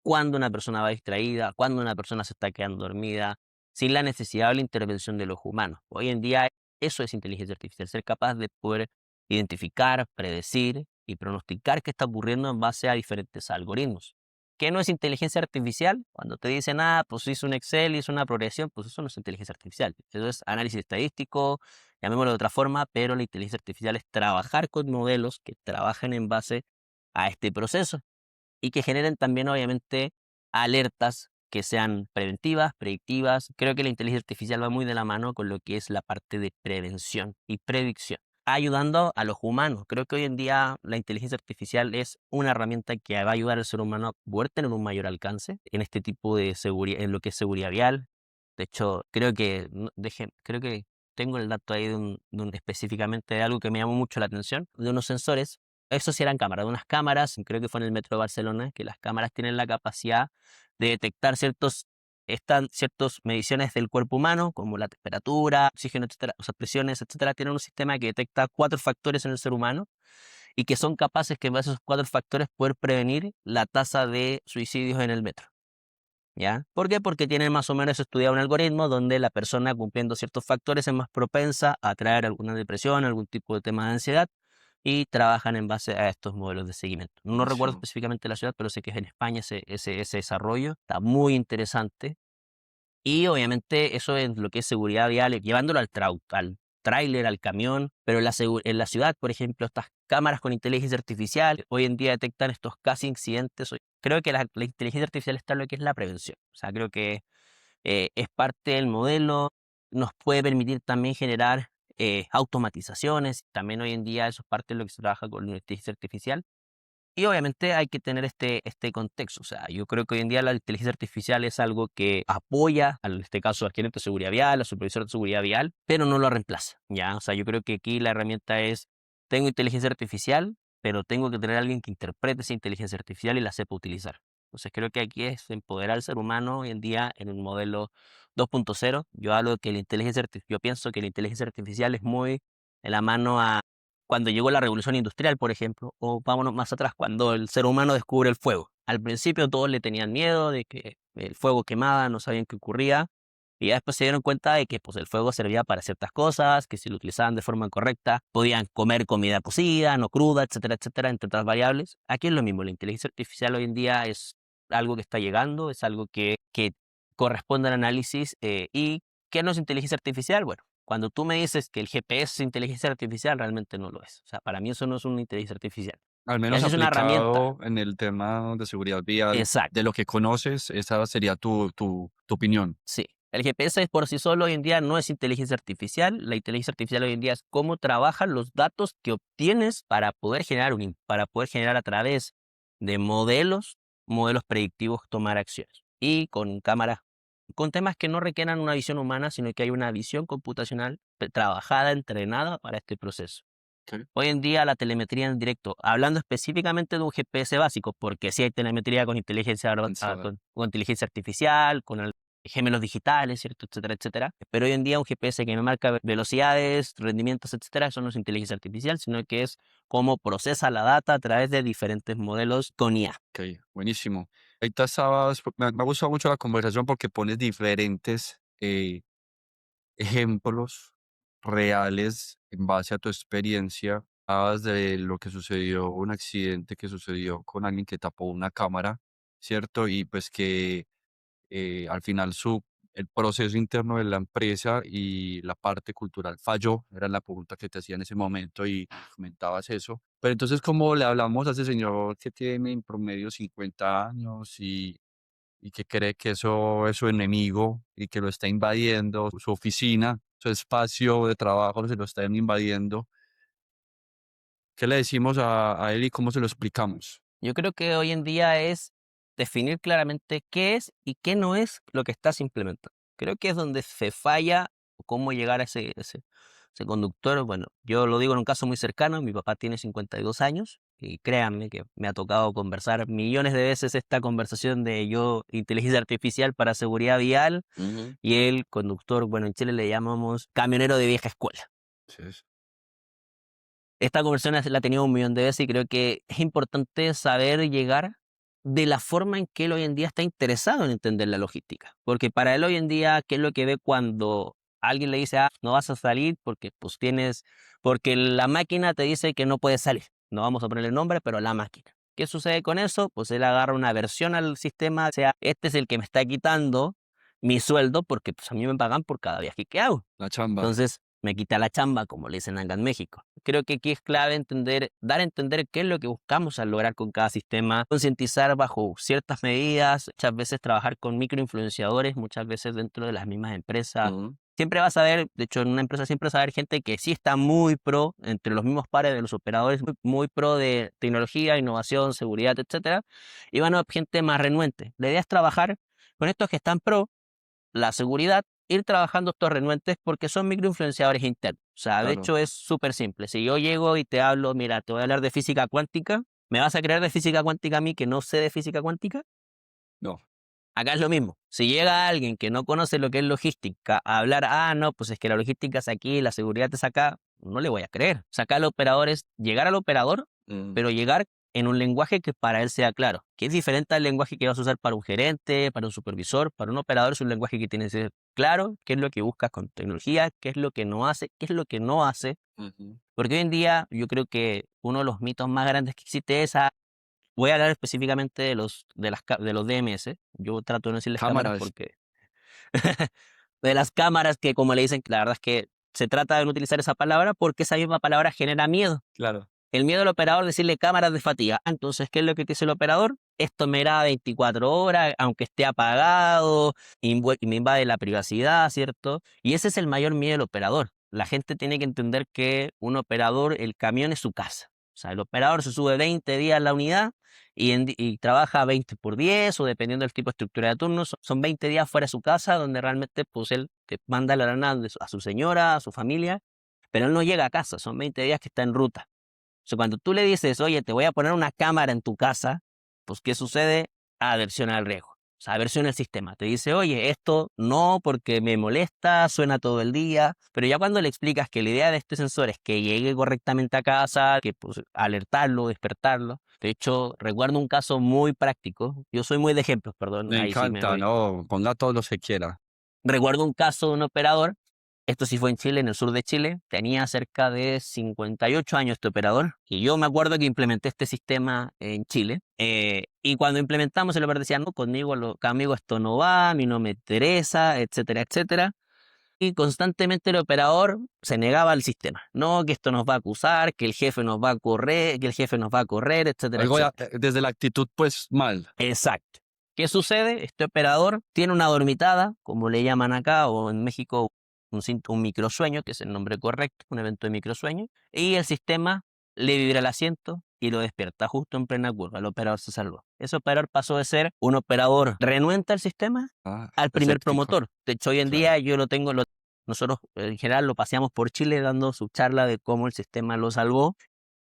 cuándo una persona va distraída, cuándo una persona se está quedando dormida, sin la necesidad de la intervención de los humanos. Hoy en día eso es inteligencia artificial, ser capaz de poder identificar, predecir y pronosticar qué está ocurriendo en base a diferentes algoritmos. ¿Qué no es inteligencia artificial? Cuando te dicen, pues hizo un Excel, hizo una progresión, pues eso no es inteligencia artificial. Eso es análisis estadístico, llamémoslo de otra forma, pero la inteligencia artificial es trabajar con modelos que trabajen en base a este proceso y que generen también, obviamente, alertas que sean preventivas, predictivas. Creo que la inteligencia artificial va muy de la mano con lo que es la parte de prevención y predicción, ayudando a los humanos. Creo que hoy en día la inteligencia artificial es una herramienta que va a ayudar al ser humano a poder tener un mayor alcance en este tipo de seguridad, en lo que es seguridad vial. De hecho, creo que, creo que tengo el dato ahí específicamente de algo que me llamó mucho la atención, de unos sensores. Eso sí eran cámaras, de unas cámaras, creo que fue en el metro de Barcelona, que las cámaras tienen la capacidad de detectar ciertas mediciones del cuerpo humano, como la temperatura, oxígeno, etcétera, o sea, presiones, etcétera. Tienen un sistema que detecta 4 factores en el ser humano y que son capaces que en base a esos 4 factores poder prevenir la tasa de suicidios en el metro. ¿Ya? ¿Por qué? Porque tienen más o menos estudiado un algoritmo donde la persona cumpliendo ciertos factores es más propensa a traer alguna depresión, algún tipo de tema de ansiedad y trabajan en base a estos modelos de seguimiento. No recuerdo Buenísimo. específicamente la ciudad, pero sé que es en España ese desarrollo. Está muy interesante y obviamente eso es lo que es seguridad vial, llevándolo al tráiler, al camión, pero en la ciudad, por ejemplo, estas cámaras con inteligencia artificial hoy en día detectan estos casi incidentes. Creo que la inteligencia artificial está en lo que es la prevención. O sea, creo que es parte del modelo, nos puede permitir también generar automatizaciones. También hoy en día eso es parte de lo que se trabaja con la inteligencia artificial. Y obviamente hay que tener este contexto. O sea, yo creo que hoy en día la inteligencia artificial es algo que apoya, en este caso, al gerente de seguridad vial, al supervisor de seguridad vial, pero no lo reemplaza, ¿ya? O sea, yo creo que aquí la herramienta es, tengo inteligencia artificial, pero tengo que tener a alguien que interprete esa inteligencia artificial y la sepa utilizar. Entonces creo que aquí es empoderar al ser humano hoy en día en un modelo 2.0. Yo pienso que la inteligencia artificial es muy en la mano a cuando llegó la revolución industrial, por ejemplo, o vámonos más atrás, cuando el ser humano descubre el fuego. Al principio todos le tenían miedo de que el fuego quemaba, no sabían qué ocurría, y ya después se dieron cuenta de que pues, el fuego servía para ciertas cosas, que si lo utilizaban de forma correcta, podían comer comida cocida, no cruda, etcétera, etcétera, entre otras variables. Aquí es lo mismo, la inteligencia artificial hoy en día es algo que está llegando, es algo que corresponde al análisis y ¿qué no es inteligencia artificial? Bueno, cuando tú me dices que el GPS es inteligencia artificial, realmente no lo es. O sea, para mí eso no es una inteligencia artificial. Al Ya menos sí es una herramienta. aplicado en el tema de seguridad vial, de Exacto. lo que conoces, esa sería tu opinión. Sí. El GPS por sí solo hoy en día no es inteligencia artificial. La inteligencia artificial hoy en día es cómo trabajan los datos que obtienes para poder para poder generar a través de modelos predictivos, tomar acciones. Y con cámaras, con temas que no requieran una visión humana, sino que hay una visión computacional trabajada, entrenada para este proceso. Ok. Hoy en día la telemetría en directo, hablando específicamente de un GPS básico, porque sí hay telemetría con Pensaba. con inteligencia artificial, gemelos digitales, ¿cierto? Etcétera, etcétera. Pero hoy en día un GPS que me marca velocidades, rendimientos, etcétera, eso no es inteligencia artificial, sino que es cómo procesa la data a través de diferentes modelos con IA. Ok, buenísimo. Ahorita estabas, me ha gustado mucho la conversación porque pones diferentes ejemplos reales en base a tu experiencia. Hablabas de lo que sucedió, un accidente que sucedió con alguien que tapó una cámara, ¿cierto? Y pues que al final el proceso interno de la empresa y la parte cultural falló, era la pregunta que te hacía en ese momento y comentabas eso. Pero entonces, ¿cómo le hablamos a ese señor que tiene en promedio 50 años y que cree que eso es su enemigo y que lo está invadiendo, su oficina, su espacio de trabajo se lo están invadiendo. ¿Qué le decimos a él y cómo se lo explicamos? Yo creo que hoy en día es definir claramente qué es y qué no es lo que estás implementando. Creo que es donde se falla o cómo llegar a ese conductor. Bueno, yo lo digo en un caso muy cercano, mi papá tiene 52 años y créanme que me ha tocado conversar millones de veces esta conversación de yo, inteligencia artificial para seguridad vial, Ujú. y el conductor, bueno, en Chile le llamamos camionero de vieja escuela. Sí, Esta conversación la he tenido un millón de veces y creo que es importante saber llegar de la forma en que él hoy en día está interesado en entender la logística. Porque para él hoy en día, ¿qué es lo que ve cuando alguien le dice, no vas a salir porque pues porque la máquina te dice que no puedes salir? No vamos a ponerle nombre, pero la máquina. ¿Qué sucede con eso? Pues él agarra una versión al sistema, o sea, este es el que me está quitando mi sueldo porque pues a mí me pagan por cada viaje que hago. la chamba. Entonces, me quita la chamba, como le dicen acá en México. Creo que aquí es clave dar a entender qué es lo que buscamos al lograr con cada sistema, concientizar bajo ciertas medidas, muchas veces trabajar con microinfluenciadores, muchas veces dentro de las mismas empresas. Ujú. Siempre vas a ver, de hecho en una empresa siempre vas a ver gente que sí está muy pro, entre los mismos pares de los operadores, muy pro de tecnología, innovación, seguridad, etcétera, y van a haber gente más renuente. La idea es trabajar con estos que están pro la seguridad, ir trabajando estos renuentes porque son microinfluenciadores internos. O sea, de Claro. hecho es súper simple. Si yo llego y te hablo, mira, te voy a hablar de física cuántica, ¿me vas a creer de física cuántica a mí que no sé de física cuántica? No. Acá es lo mismo. Si llega alguien que no conoce lo que es logística a hablar, no, pues es que la logística es aquí, la seguridad es acá, no le voy a creer. O sea, acá el operador es llegar al operador, Mm. pero llegar en un lenguaje que para él sea claro, que es diferente al lenguaje que vas a usar para un gerente, para un supervisor, para un operador es un lenguaje que tiene que ser claro, qué es lo que buscas con tecnología, qué es lo que no hace, qué es lo que no hace, Ujú. porque hoy en día yo creo que uno de los mitos más grandes que existe es voy a hablar específicamente de los DMS. Yo trato de no decirles cámaras Cámaras. porque de las cámaras que como le dicen, la verdad es que se trata de no utilizar esa palabra porque esa misma palabra genera miedo. Claro. El miedo del operador es decirle cámaras de fatiga. Entonces, ¿qué es lo que te dice el operador? Esto me da 24 horas, aunque esté apagado, y me invade la privacidad, ¿cierto? Y ese es el mayor miedo del operador. La gente tiene que entender que un operador, el camión es su casa. O sea, el operador se sube 20 días a la unidad y trabaja 20 por 10 o dependiendo del tipo de estructura de turnos, son 20 días fuera de su casa donde realmente pues él te manda la lana a su señora, a su familia, pero él no llega a casa, son 20 días que está en ruta. O sea, cuando tú le dices, oye, te voy a poner una cámara en tu casa, pues ¿qué sucede? Aversión al riesgo. O sea, aversión al sistema. Te dice, oye, esto no porque me molesta, suena todo el día, pero ya cuando le explicas que la idea de este sensor es que llegue correctamente a casa, que pues alertarlo, despertarlo. De hecho, recuerdo un caso muy práctico. Yo soy muy de ejemplos, perdón, Me ahí sí me encanta, voy. no, ponga todos los que quiera. Recuerdo un caso de un operador, esto sí fue en Chile, en el sur de Chile, tenía cerca de 58 años este operador, y yo me acuerdo que implementé este sistema en Chile, y cuando implementamos el operador decía, no, conmigo esto no va, a mí no me interesa, etcétera, etcétera, y constantemente el operador se negaba al sistema, no, que esto nos va a acusar, que el jefe nos va a correr, que el jefe nos va a correr, etcétera, Algo etcétera. desde la actitud, pues mal. Exacto. ¿Qué sucede? Este operador tiene una dormitada, como le llaman acá, o en México un microsueño, que es el nombre correcto, un evento de microsueño, y el sistema le vibra el asiento y lo despierta justo en plena curva. El operador se salvó. Ese operador pasó de ser un operador renuente al sistema Ah, al primer escéptico, promotor. De hecho, hoy en claro. día nosotros en general lo paseamos por Chile dando su charla de cómo el sistema lo salvó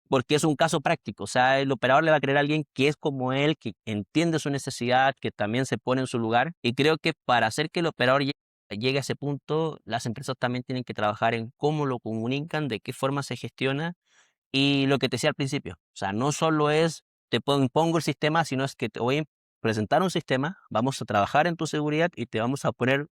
porque es un caso práctico. O sea, el operador le va a creer a alguien que es como él, que entiende su necesidad, que también se pone en su lugar. Y creo que para hacer que el operador llegue a ese punto, las empresas también tienen que trabajar en cómo lo comunican, de qué forma se gestiona y lo que te decía al principio. O sea, no solo es impongo el sistema, sino es que te voy a presentar un sistema, vamos a trabajar en tu seguridad y te vamos a poner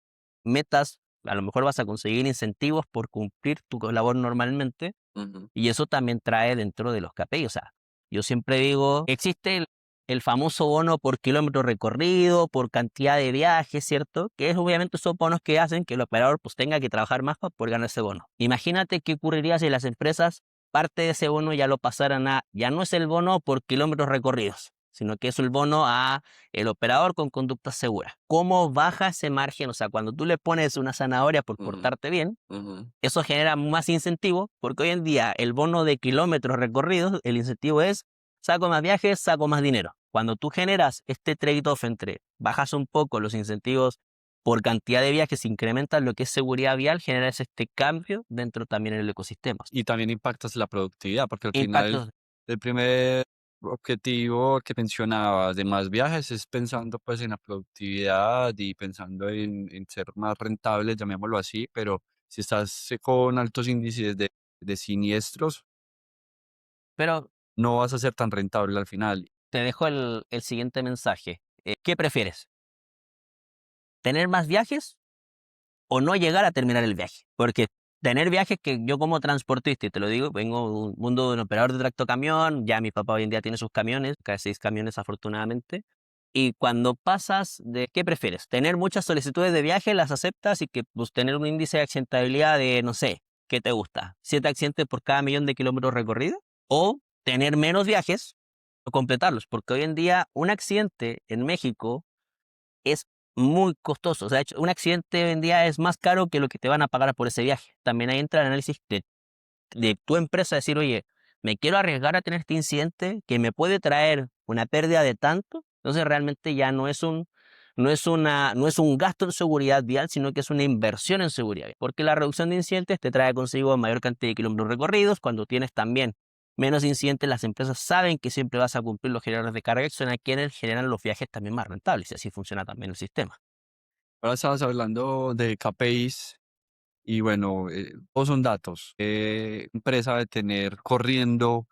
metas. A lo mejor vas a conseguir incentivos por cumplir tu labor normalmente Ujú. y eso también trae dentro de los KPI. O sea, yo siempre digo, existe el famoso bono por kilómetro recorrido, por cantidad de viajes, ¿cierto? Que es obviamente esos bonos que hacen que el operador pues tenga que trabajar más para poder ganar ese bono. Imagínate qué ocurriría si las empresas parte de ese bono ya lo pasaran ya no es el bono por kilómetros recorridos, sino que es el bono a el operador con conductas seguras. ¿Cómo baja ese margen? O sea, cuando tú le pones una zanahoria por Ujú, portarte bien, ujú. eso genera más incentivo, porque hoy en día el bono de kilómetros recorridos, el incentivo es saco más viajes, saco más dinero. Cuando tú generas este trade-off entre bajas un poco los incentivos por cantidad de viajes, incrementas lo que es seguridad vial, generas este cambio dentro también del ecosistema. Y también impactas la productividad, porque al final Impactos. el primer objetivo que mencionabas de más viajes es pensando pues en la productividad y pensando en ser más rentable, llamémoslo así, pero si estás con altos índices de siniestros, Pero no vas a ser tan rentable al final. te dejo el siguiente mensaje. ¿Qué prefieres? ¿Tener más viajes o no llegar a terminar el viaje? Porque tener viajes que yo como transportista, y te lo digo, vengo de un mundo de un operador de tractocamión, ya mi papá hoy en día tiene sus camiones, casi 6 camiones afortunadamente, y cuando pasas de, ¿qué prefieres? ¿Tener muchas solicitudes de viaje, las aceptas y que pues tener un índice de accidentabilidad de, no sé, ¿qué te gusta? ¿7 accidentes por cada millón de kilómetros recorridos? ¿O tener menos viajes o completarlos? Porque hoy en día un accidente en México es muy costoso. O sea, de hecho, un accidente hoy en día es más caro que lo que te van a pagar por ese viaje. También ahí entra el análisis de tu empresa, decir, oye, me quiero arriesgar a tener este incidente que me puede traer una pérdida de tanto. Entonces realmente ya no es un gasto en seguridad vial, sino que es una inversión en seguridad vial. Porque la reducción de incidentes te trae consigo mayor cantidad de kilómetros recorridos. Cuando tienes también menos incidentes, las empresas saben que siempre vas a cumplir los generadores de carga, que son a quienes generan los viajes también más rentables, y así funciona también el sistema. Ahora estabas hablando de KPIs y bueno, todos son datos. Empresa de tener corriendo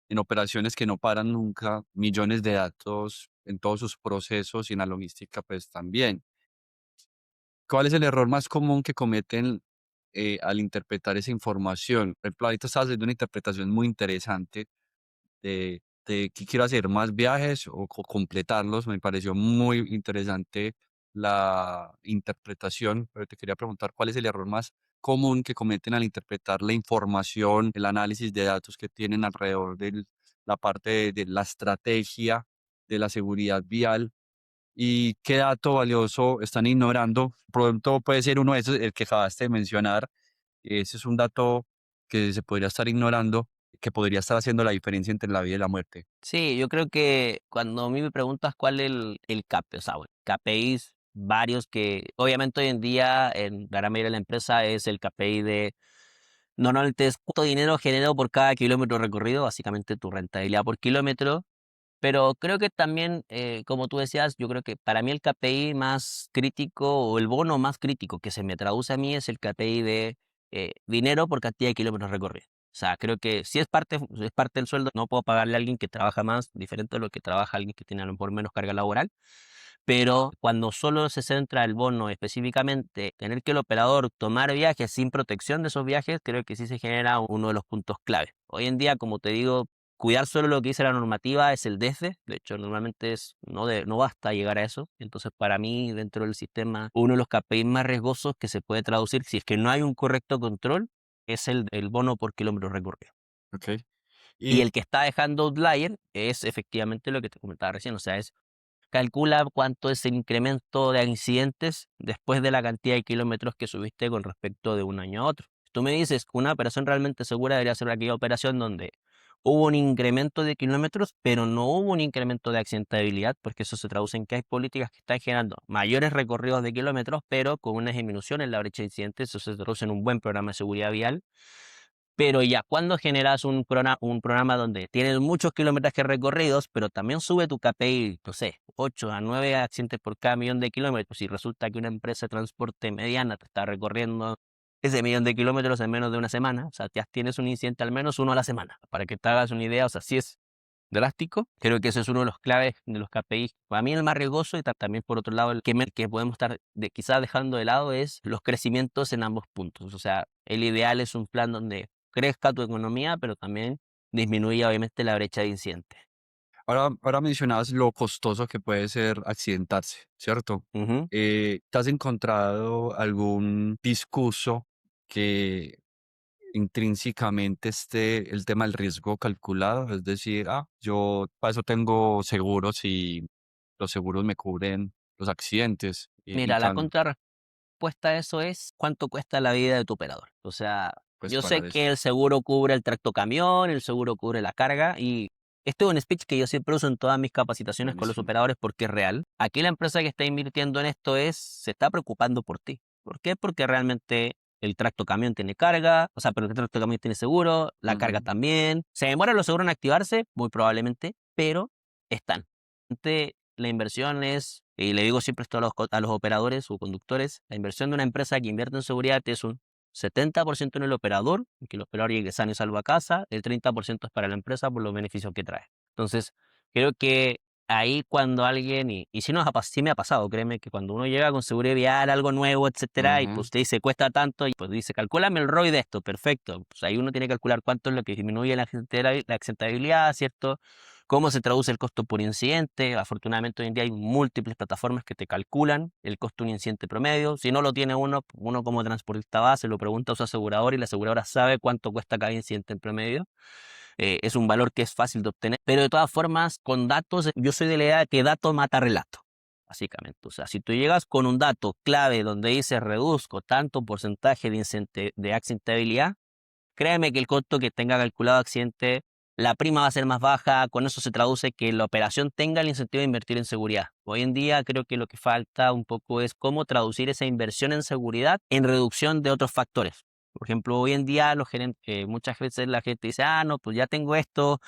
en operaciones que no paran nunca, millones de datos en todos sus procesos y en la logística pues también. ¿Cuál es el error más común que cometen al interpretar esa información? Por ejemplo, ahorita estás haciendo una interpretación muy interesante de que quiero hacer más viajes o completarlos. Me pareció muy interesante la interpretación, pero te quería preguntar cuál es el error más común que cometen al interpretar la información, el análisis de datos que tienen alrededor de la parte de la estrategia de la seguridad vial y qué dato valioso están ignorando. Pronto puede ser uno de esos, el que acabaste de mencionar. Ese es un dato que se podría estar ignorando, que podría estar haciendo la diferencia entre la vida y la muerte. Sí, yo creo que cuando a mí me preguntas cuál es el KPI, o sea, bueno, KPIs varios que obviamente hoy en día en gran mayoría de la empresa es el KPI de normalmente es cuánto dinero generado por cada kilómetro recorrido, básicamente tu rentabilidad por kilómetro. Pero creo que también, como tú decías, yo creo que para mí el KPI más crítico o el bono más crítico que se me traduce a mí es el KPI de dinero por cantidad de kilómetros recorridos. O sea, creo que si es parte del sueldo, no puedo pagarle a alguien que trabaja más, diferente a lo que trabaja alguien que tiene a lo mejor menos carga laboral. Pero cuando solo se centra el bono específicamente, tener que el operador tomar viajes sin protección de esos viajes, creo que sí se genera uno de los puntos clave. Hoy en día, como te digo, cuidar solo lo que dice la normativa es el desde. De hecho, normalmente no basta llegar a eso. Entonces, para mí, dentro del sistema, uno de los KPIs más riesgosos que se puede traducir, si es que no hay un correcto control, es el bono por kilómetro recorrido. Ok. Y Y el que está dejando outlier es efectivamente lo que te comentaba recién, o sea, es calcula cuánto es el incremento de incidentes después de la cantidad de kilómetros que subiste con respecto de un año a otro. Tú me dices que una operación realmente segura debería ser aquella operación donde hubo un incremento de kilómetros, pero no hubo un incremento de accidentabilidad, porque eso se traduce en que hay políticas que están generando mayores recorridos de kilómetros, pero con una disminución en la brecha de incidentes. Eso se traduce en un buen programa de seguridad vial. Pero ya cuando generas un programa donde tienes muchos kilometrajes recorridos, pero también sube tu KPI, no sé, 8 a 9 accidentes por cada millón de kilómetros, y resulta que una empresa de transporte mediana te está recorriendo ese millón de kilómetros en menos de una semana, o sea, ya tienes un incidente al menos uno a la semana, para que te hagas una idea, o sea, si es drástico. Creo que ese es uno de los claves de los KPIs. Para mí el más riesgoso y también por otro lado el que podemos estar quizás dejando de lado es los crecimientos en ambos puntos. O sea, el ideal es un plan donde crezca tu economía, pero también disminuya obviamente la brecha de incidentes. ahora mencionabas lo costoso que puede ser accidentarse, ¿cierto? Ujú. ¿Te has encontrado algún discurso que intrínsecamente esté el tema del riesgo calculado, es decir, yo para eso tengo seguros y los seguros me cubren los accidentes y Mira, la tan, contrarrespuesta a eso es cuánto cuesta la vida de tu operador. O sea, pues yo sé para eso. que el seguro cubre el tractocamión, el seguro cubre la carga y esto es un speech que yo siempre uso en todas mis capacitaciones con los Buenísimo. operadores porque es real. Aquí la empresa que está invirtiendo en esto se está preocupando por ti. ¿Por qué? Porque realmente el tractocamión tiene carga, o sea, pero el tractocamión tiene seguro, la carga Ujú, también. ¿Se demoran los seguros en activarse? Muy probablemente, pero están. La inversión es, y le digo siempre esto a los operadores o conductores, la inversión de una empresa que invierte en seguridad es un 70% en el operador, que el operador llegue sano y salvo a casa, el 30% es para la empresa por los beneficios que trae. Entonces, creo que ahí cuando alguien, y si sí me ha pasado, créeme, que cuando uno llega con seguridad vial, algo nuevo, etcétera, y pues ujú. te dice cuesta tanto, y pues dice, calcúlame el ROI de esto, perfecto. Pues ahí uno tiene que calcular cuánto es lo que disminuye la accidentabilidad, ¿cierto? ¿Cómo se traduce el costo por incidente? Afortunadamente hoy en día hay múltiples plataformas que te calculan el costo de un incidente promedio. Si no lo tiene uno como transportista base lo pregunta a su aseguradora y la aseguradora sabe cuánto cuesta cada incidente en promedio. Es un valor que es fácil de obtener, pero de todas formas, con datos, yo soy de la idea de que dato mata relato, básicamente. O sea, si tú llegas con un dato clave donde dice reduzco tanto porcentaje de accidentabilidad, créeme que el costo que tenga calculado accidente, la prima va a ser más baja, con eso se traduce que la operación tenga el incentivo de invertir en seguridad. Hoy en día creo que lo que falta un poco es cómo traducir esa inversión en seguridad en reducción de otros factores. Por ejemplo, hoy en día los gerentes, muchas veces la gente dice, no, pues ya tengo esto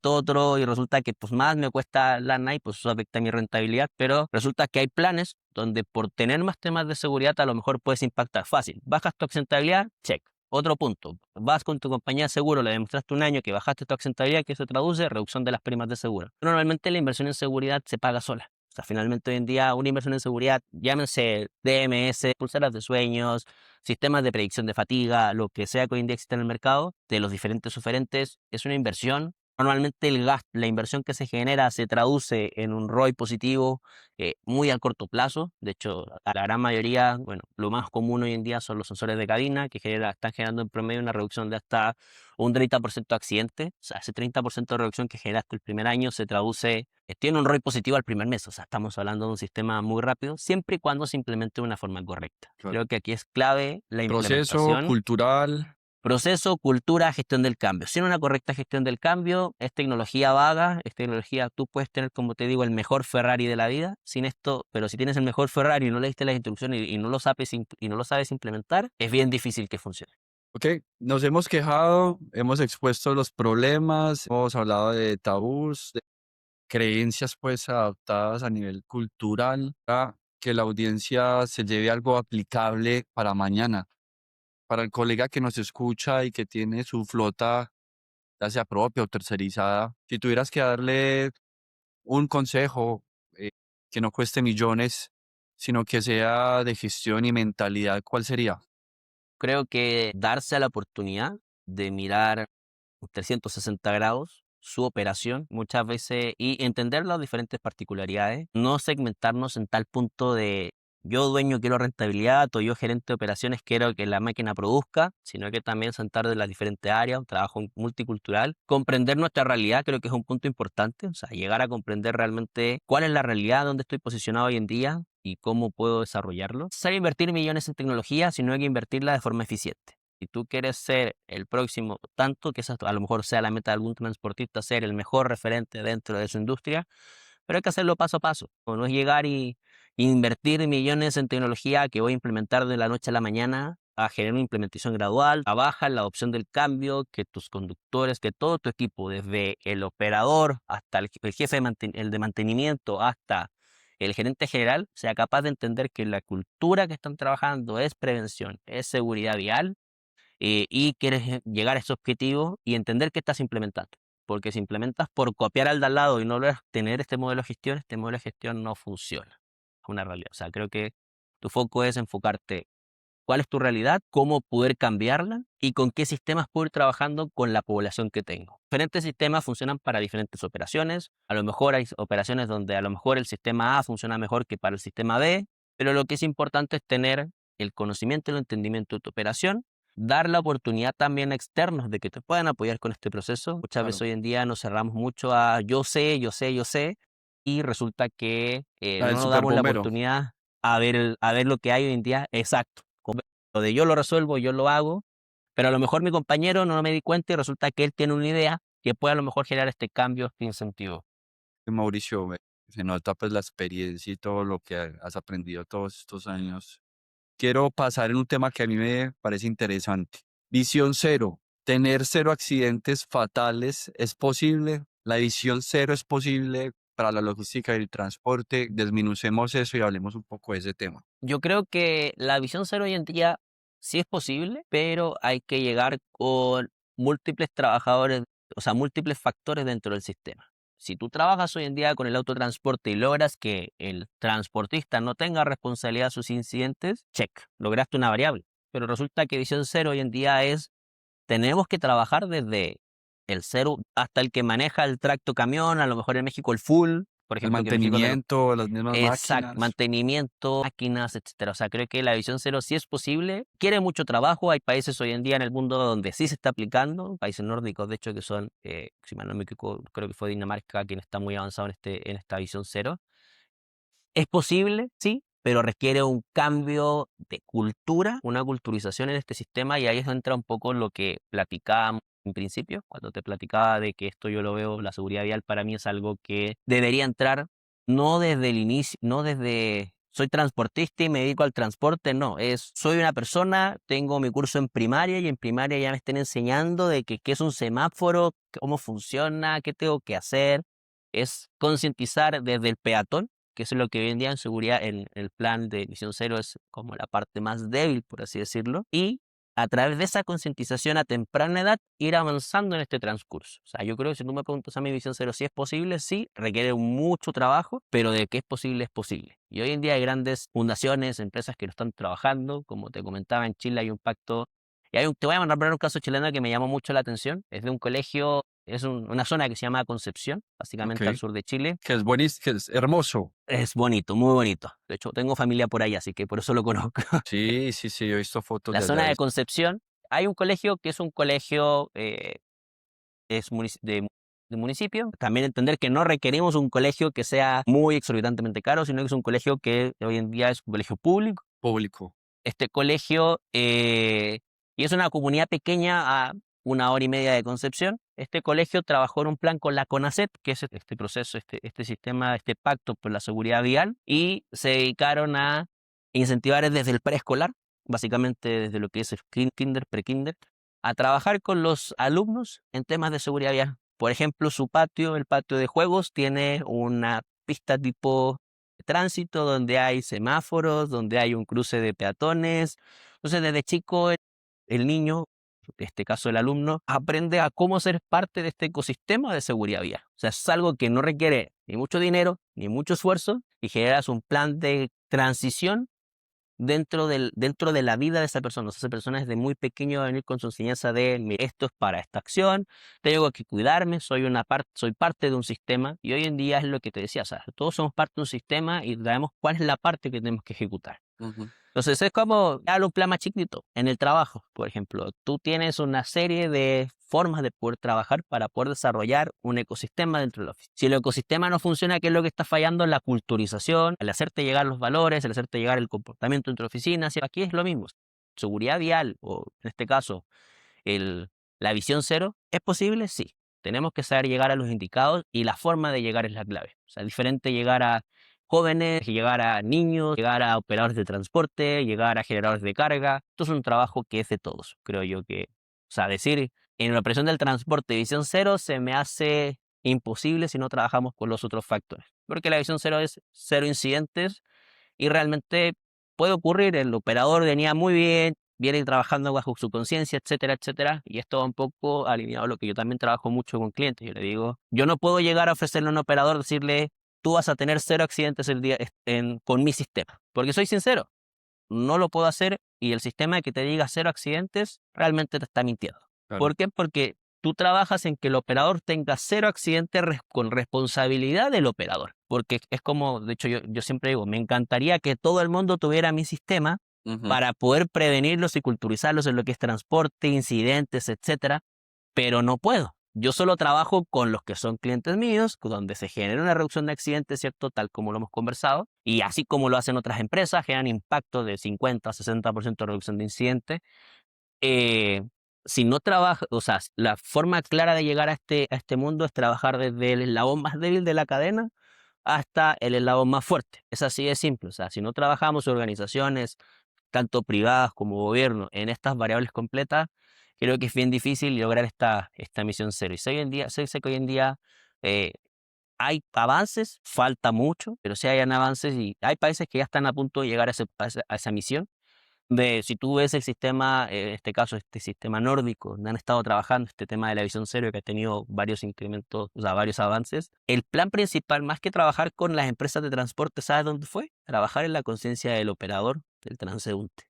otro, y resulta que pues más me cuesta lana y pues eso afecta mi rentabilidad, pero resulta que hay planes donde por tener más temas de seguridad a lo mejor puedes impactar fácil. Bajas tu accidentabilidad, check. Otro punto, vas con tu compañía de seguro, le demostraste un año que bajaste tu accidentabilidad, que se traduce en reducción de las primas de seguro. Normalmente la inversión en seguridad se paga sola. O sea, finalmente hoy en día una inversión en seguridad, llámense DMS, pulseras de sueños, sistemas de predicción de fatiga, lo que sea que hoy en día existe en el mercado, de los diferentes oferentes, es una inversión. Normalmente el gasto, la inversión que se genera se traduce en un ROI positivo muy a corto plazo. De hecho, a la gran mayoría, bueno, lo más común hoy en día son los sensores de cabina, que están generando en promedio una reducción de hasta un 30% de accidentes. O sea, ese 30% de reducción que generaste el primer año se traduce, tiene un ROI positivo al primer mes. O sea, estamos hablando de un sistema muy rápido, siempre y cuando se implemente de una forma correcta. Claro. Creo que aquí es clave la Proceso implementación. cultural. Proceso, cultura, gestión del cambio. Sin una correcta gestión del cambio, es tecnología vaga, es tecnología, tú puedes tener, como te digo, el mejor Ferrari de la vida, sin esto, pero si tienes el mejor Ferrari y no leíste las instrucciones y no lo sabes implementar, es bien difícil que funcione. Ok, nos hemos quejado, hemos expuesto los problemas, hemos hablado de tabús, de creencias pues adaptadas a nivel cultural, para que la audiencia se lleve algo aplicable para mañana. Para el colega que nos escucha y que tiene su flota, ya sea propia o tercerizada, si tuvieras que darle un consejo que no cueste millones, sino que sea de gestión y mentalidad, ¿cuál sería? Creo que darse a la oportunidad de mirar 360 grados su operación muchas veces y entender las diferentes particularidades, no segmentarnos en tal punto de yo dueño quiero rentabilidad o yo gerente de operaciones quiero que la máquina produzca, sino que también sentar de las diferentes áreas, un trabajo multicultural, comprender nuestra realidad creo que es un punto importante, o sea, llegar a comprender realmente cuál es la realidad, dónde estoy posicionado hoy en día y cómo puedo desarrollarlo. No es necesario invertir millones en tecnología, sino hay que invertirla de forma eficiente. Si tú quieres ser el próximo, tanto que esa a lo mejor sea la meta de algún transportista, ser el mejor referente dentro de su industria, pero hay que hacerlo paso a paso. O no es llegar y invertir millones en tecnología que voy a implementar de la noche a la mañana, a generar una implementación gradual, trabaja en la adopción del cambio, que tus conductores, que todo tu equipo, desde el operador hasta el jefe el de mantenimiento, hasta el gerente general, sea capaz de entender que la cultura que están trabajando es prevención, es seguridad vial y quieres llegar a ese objetivo y entender qué estás implementando. Porque si implementas por copiar al de al lado y no logras tener este modelo de gestión no funciona. Es una realidad. O sea, creo que tu foco es enfocarte cuál es tu realidad, cómo poder cambiarla y con qué sistemas puedo ir trabajando con la población que tengo. Diferentes sistemas funcionan para diferentes operaciones. A lo mejor hay operaciones donde a lo mejor el sistema A funciona mejor que para el sistema B, pero lo que es importante es tener el conocimiento y el entendimiento de tu operación dar la oportunidad también a externos de que te puedan apoyar con este proceso. Muchas veces Claro. hoy en día nos cerramos mucho a yo sé, yo sé, yo sé, y resulta que La del no nos super damos la bombero. oportunidad a ver lo que hay hoy en día. Exacto. Como lo de yo lo resuelvo, yo lo hago, pero a lo mejor mi compañero no me di cuenta y resulta que él tiene una idea que puede a lo mejor generar este cambio, este incentivo. Mauricio, se nota pues la experiencia y todo lo que has aprendido todos estos años. Quiero pasar en un tema que a mí me parece interesante. Visión cero. Tener cero accidentes fatales es posible. La visión cero es posible para la logística y el transporte. Desminucemos eso y hablemos un poco de ese tema. Yo creo que la visión cero hoy en día sí es posible, pero hay que llegar con múltiples trabajadores, o sea, múltiples factores dentro del sistema. Si tú trabajas hoy en día con el autotransporte y logras que el transportista no tenga responsabilidad de sus incidentes, check, lograste una variable. Pero resulta que visión cero hoy en día es, tenemos que trabajar desde el cero hasta el que maneja el tracto camión, a lo mejor en México el full, por El ejemplo, que en México mantenimiento, las mismas exacto, máquinas. mantenimiento, máquinas, etcétera. O sea, creo que la visión cero sí es posible. Quiere mucho trabajo. Hay países hoy en día en el mundo donde sí se está aplicando, países nórdicos, de hecho, que son, si mal no me equivoco, creo que fue Dinamarca quien está muy avanzado en esta visión cero. Es posible, sí, pero requiere un cambio de cultura, una culturización en este sistema, y ahí es donde entra un poco lo que platicábamos en principio, cuando te platicaba de que esto yo lo veo, la seguridad vial para mí es algo que debería entrar no desde el inicio, no desde soy transportista y me dedico al transporte, no, es soy una persona, tengo mi curso en primaria y en primaria ya me están enseñando de que qué es un semáforo, cómo funciona, qué tengo que hacer, es concientizar desde el peatón, que eso es lo que hoy en día en seguridad, el plan de Misión Cero es como la parte más débil, por así decirlo, y a través de esa concientización a temprana edad ir avanzando en este transcurso. O sea, yo creo que si tú me preguntas a mi Visión Cero si es posible, sí, requiere mucho trabajo, pero de que es posible, es posible. Y hoy en día hay grandes fundaciones, empresas que lo están trabajando, como te comentaba, en Chile hay un pacto, y te voy a nombrar un caso chileno que me llamó mucho la atención, es de un colegio, una zona que se llama Concepción, Ok. básicamente al sur de Chile, Que es buenísimo, que es hermoso. es bonito, muy bonito. De hecho, tengo familia por ahí, así que por eso lo conozco. Sí, sí, sí, he visto fotos La de allá. zona de Concepción, hay un colegio que es un colegio es de municipio. También entender que no requerimos un colegio que sea muy exorbitantemente caro, sino que es un colegio que hoy en día es un colegio público. Público. Este colegio, y es una comunidad pequeña a 1 hora y media de Concepción. Este colegio trabajó en un plan con la CONACET, que es este proceso, este sistema, este pacto por la seguridad vial, y se dedicaron a incentivar desde el preescolar, básicamente desde lo que es el kinder, prekinder, a trabajar con los alumnos en temas de seguridad vial. Por ejemplo, su patio, el patio de juegos, tiene una pista tipo tránsito, donde hay semáforos, donde hay un cruce de peatones. Entonces, desde chico, el niño, en este caso el alumno, aprende a cómo ser parte de este ecosistema de seguridad vial. O sea, es algo que no requiere ni mucho dinero, ni mucho esfuerzo, y generas un plan de transición dentro de la vida de esa persona. O sea, esa persona desde muy pequeño va a venir con su enseñanza de, "Mira, esto es para esta acción, tengo que cuidarme, soy parte de un sistema", y hoy en día es lo que te decía, o sea, todos somos parte de un sistema y sabemos cuál es la parte que tenemos que ejecutar. Ujú. Entonces es como dar un plan más chiquito en el trabajo, por ejemplo. Tú tienes una serie de formas de poder trabajar para poder desarrollar un ecosistema dentro de la oficina. Si el ecosistema no funciona, ¿qué es lo que está fallando? La culturización, el hacerte llegar los valores, el hacerte llegar el comportamiento dentro de la oficina. Si aquí es lo mismo. Seguridad vial, o en este caso, el, la visión cero, ¿es posible? Sí. Tenemos que saber llegar a los indicados y la forma de llegar es la clave. O sea, es diferente llegar a jóvenes, llegar a niños, llegar a operadores de transporte, llegar a generadores de carga. Esto es un trabajo que es de todos, creo yo que, o sea, decir en la operación del transporte visión cero se me hace imposible si no trabajamos con los otros factores, porque la visión cero es cero incidentes y realmente puede ocurrir, el operador venía muy bien, viene trabajando bajo su conciencia, etcétera, etcétera, y esto va un poco alineado a lo que yo también trabajo mucho con clientes. Yo le digo, yo no puedo llegar a ofrecerle a un operador, decirle, tú vas a tener cero accidentes el día con mi sistema, porque soy sincero, no lo puedo hacer y el sistema que te diga cero accidentes realmente te está mintiendo. Claro. ¿Por qué? Porque tú trabajas en que el operador tenga cero accidentes con responsabilidad del operador. Porque es como, de hecho yo siempre digo, me encantaría que todo el mundo tuviera mi sistema, Ujú. para poder prevenirlos y culturizarlos en lo que es transporte, incidentes, etcétera, pero no puedo. Yo solo trabajo con los que son clientes míos, donde se genera una reducción de accidentes, ¿cierto? Tal como lo hemos conversado, y así como lo hacen otras empresas, generan impacto de 50, 60% de reducción de incidentes. Eh, si no trabaja, o sea, la forma clara de llegar a este mundo es trabajar desde el eslabón más débil de la cadena hasta el eslabón más fuerte. Es así de simple. O sea, si no trabajamos organizaciones, tanto privadas como gobierno, en estas variables completas, creo que es bien difícil lograr esta misión cero. Y sé que hoy en día eh, hay avances, falta mucho, pero sí hay avances y hay países que ya están a punto de llegar a esa misión de si tú ves el sistema, en este caso, este sistema nórdico, donde han estado trabajando este tema de la visión cero, que ha tenido varios incrementos, o sea, varios avances, el plan principal, más que trabajar con las empresas de transporte, ¿sabes dónde fue? Trabajar en la conciencia del operador, del transeúnte.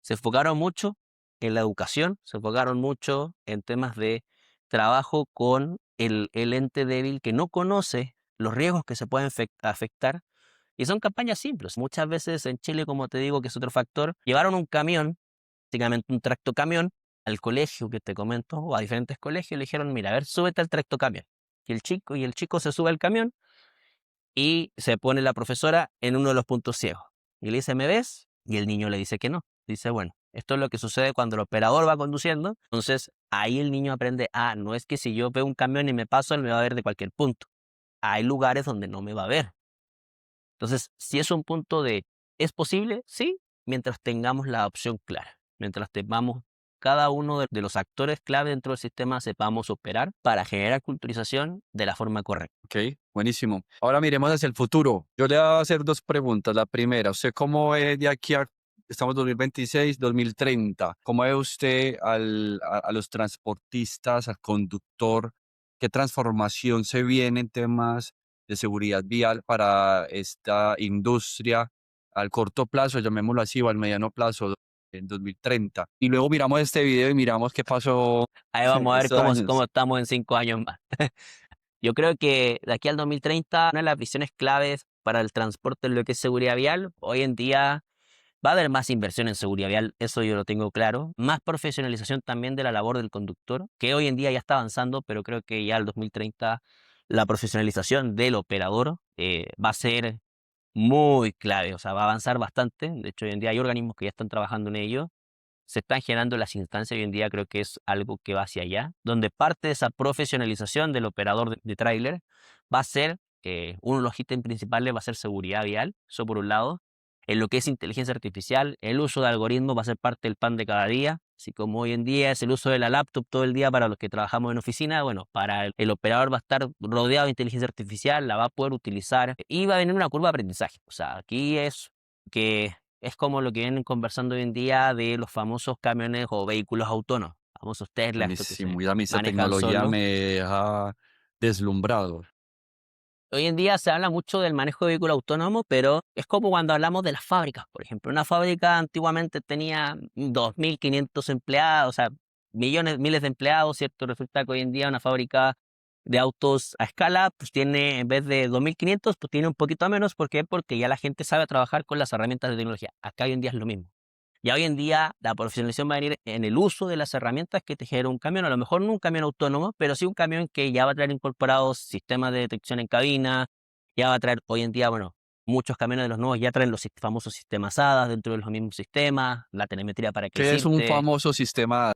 Se enfocaron mucho en la educación, se enfocaron mucho en temas de trabajo con el ente débil que no conoce los riesgos que se pueden afectar y son campañas simples. Muchas veces en Chile, como te digo, que es otro factor, llevaron un camión, prácticamente un tractocamión, al colegio que te comento, o a diferentes colegios, y le dijeron, mira, a ver, súbete al tractocamión. Y el chico se sube al camión y se pone la profesora en uno de los puntos ciegos. Y le dice, ¿me ves? Y el niño le dice que no. Dice, bueno, esto es lo que sucede cuando el operador va conduciendo. Entonces, ahí el niño aprende, no es que si yo veo un camión y me paso, él me va a ver de cualquier punto. Hay lugares donde no me va a ver. Entonces, si es un punto de, ¿es posible? Sí, mientras tengamos la opción clara, mientras tengamos cada uno de los actores clave dentro del sistema sepamos operar para generar culturización de la forma correcta. Ok, buenísimo. Ahora miremos hacia el futuro. Yo le voy a hacer dos preguntas. La primera, ¿usted cómo ve de aquí a, estamos 2026, 2030? ¿Cómo ve usted a los transportistas, al conductor? ¿Qué transformación se viene en temas de seguridad vial para esta industria al corto plazo, llamémoslo así, o al mediano plazo, en 2030? Y luego miramos este video y miramos qué pasó Ahí en vamos a ver estos cómo años. estamos en 5 años más. Yo creo que de aquí al 2030, una de las visiones claves para el transporte en lo que es seguridad vial, hoy en día va a haber más inversión en seguridad vial, eso yo lo tengo claro. Más profesionalización también de la labor del conductor, que hoy en día ya está avanzando, pero creo que ya al 2030 la profesionalización del operador va a ser muy clave, o sea, va a avanzar bastante. De hecho, hoy en día hay organismos que ya están trabajando en ello. Se están generando las instancias hoy en día, creo que es algo que va hacia allá, donde parte de esa profesionalización del operador de tráiler va a ser, uno de los ítems principales va a ser seguridad vial, eso por un lado. En lo que es inteligencia artificial, el uso de algoritmos va a ser parte del pan de cada día, así como hoy en día es el uso de la laptop todo el día para los que trabajamos en oficina, bueno, para el operador va a estar rodeado de inteligencia artificial, la va a poder utilizar y va a venir una curva de aprendizaje. O sea, aquí que es como lo que vienen conversando hoy en día de los famosos camiones o vehículos autónomos, famosos Tesla, estos que se Buenísimo. Y a mí esta manejan tecnología solo. me deja deslumbrado. Hoy en día se habla mucho del manejo de vehículo autónomo, pero es como cuando hablamos de las fábricas, por ejemplo. Una fábrica antiguamente tenía 2.500 empleados, o sea, millones, miles de empleados, ¿cierto? Resulta que hoy en día una fábrica de autos a escala, pues tiene, en vez de 2.500, pues tiene un poquito menos. ¿Por qué? Porque ya la gente sabe trabajar con las herramientas de tecnología. Acá hoy en día es lo mismo. Ya hoy en día la profesionalización va a venir en el uso de las herramientas que te genera un camión, a lo mejor no un camión autónomo, pero sí un camión que ya va a traer incorporados sistemas de detección en cabina, ya va a traer hoy en día, bueno, muchos camiones de los nuevos ya traen los famosos sistemas HADAS dentro de los mismos sistemas, la telemetría para que ¿Qué es un decirte. famoso sistema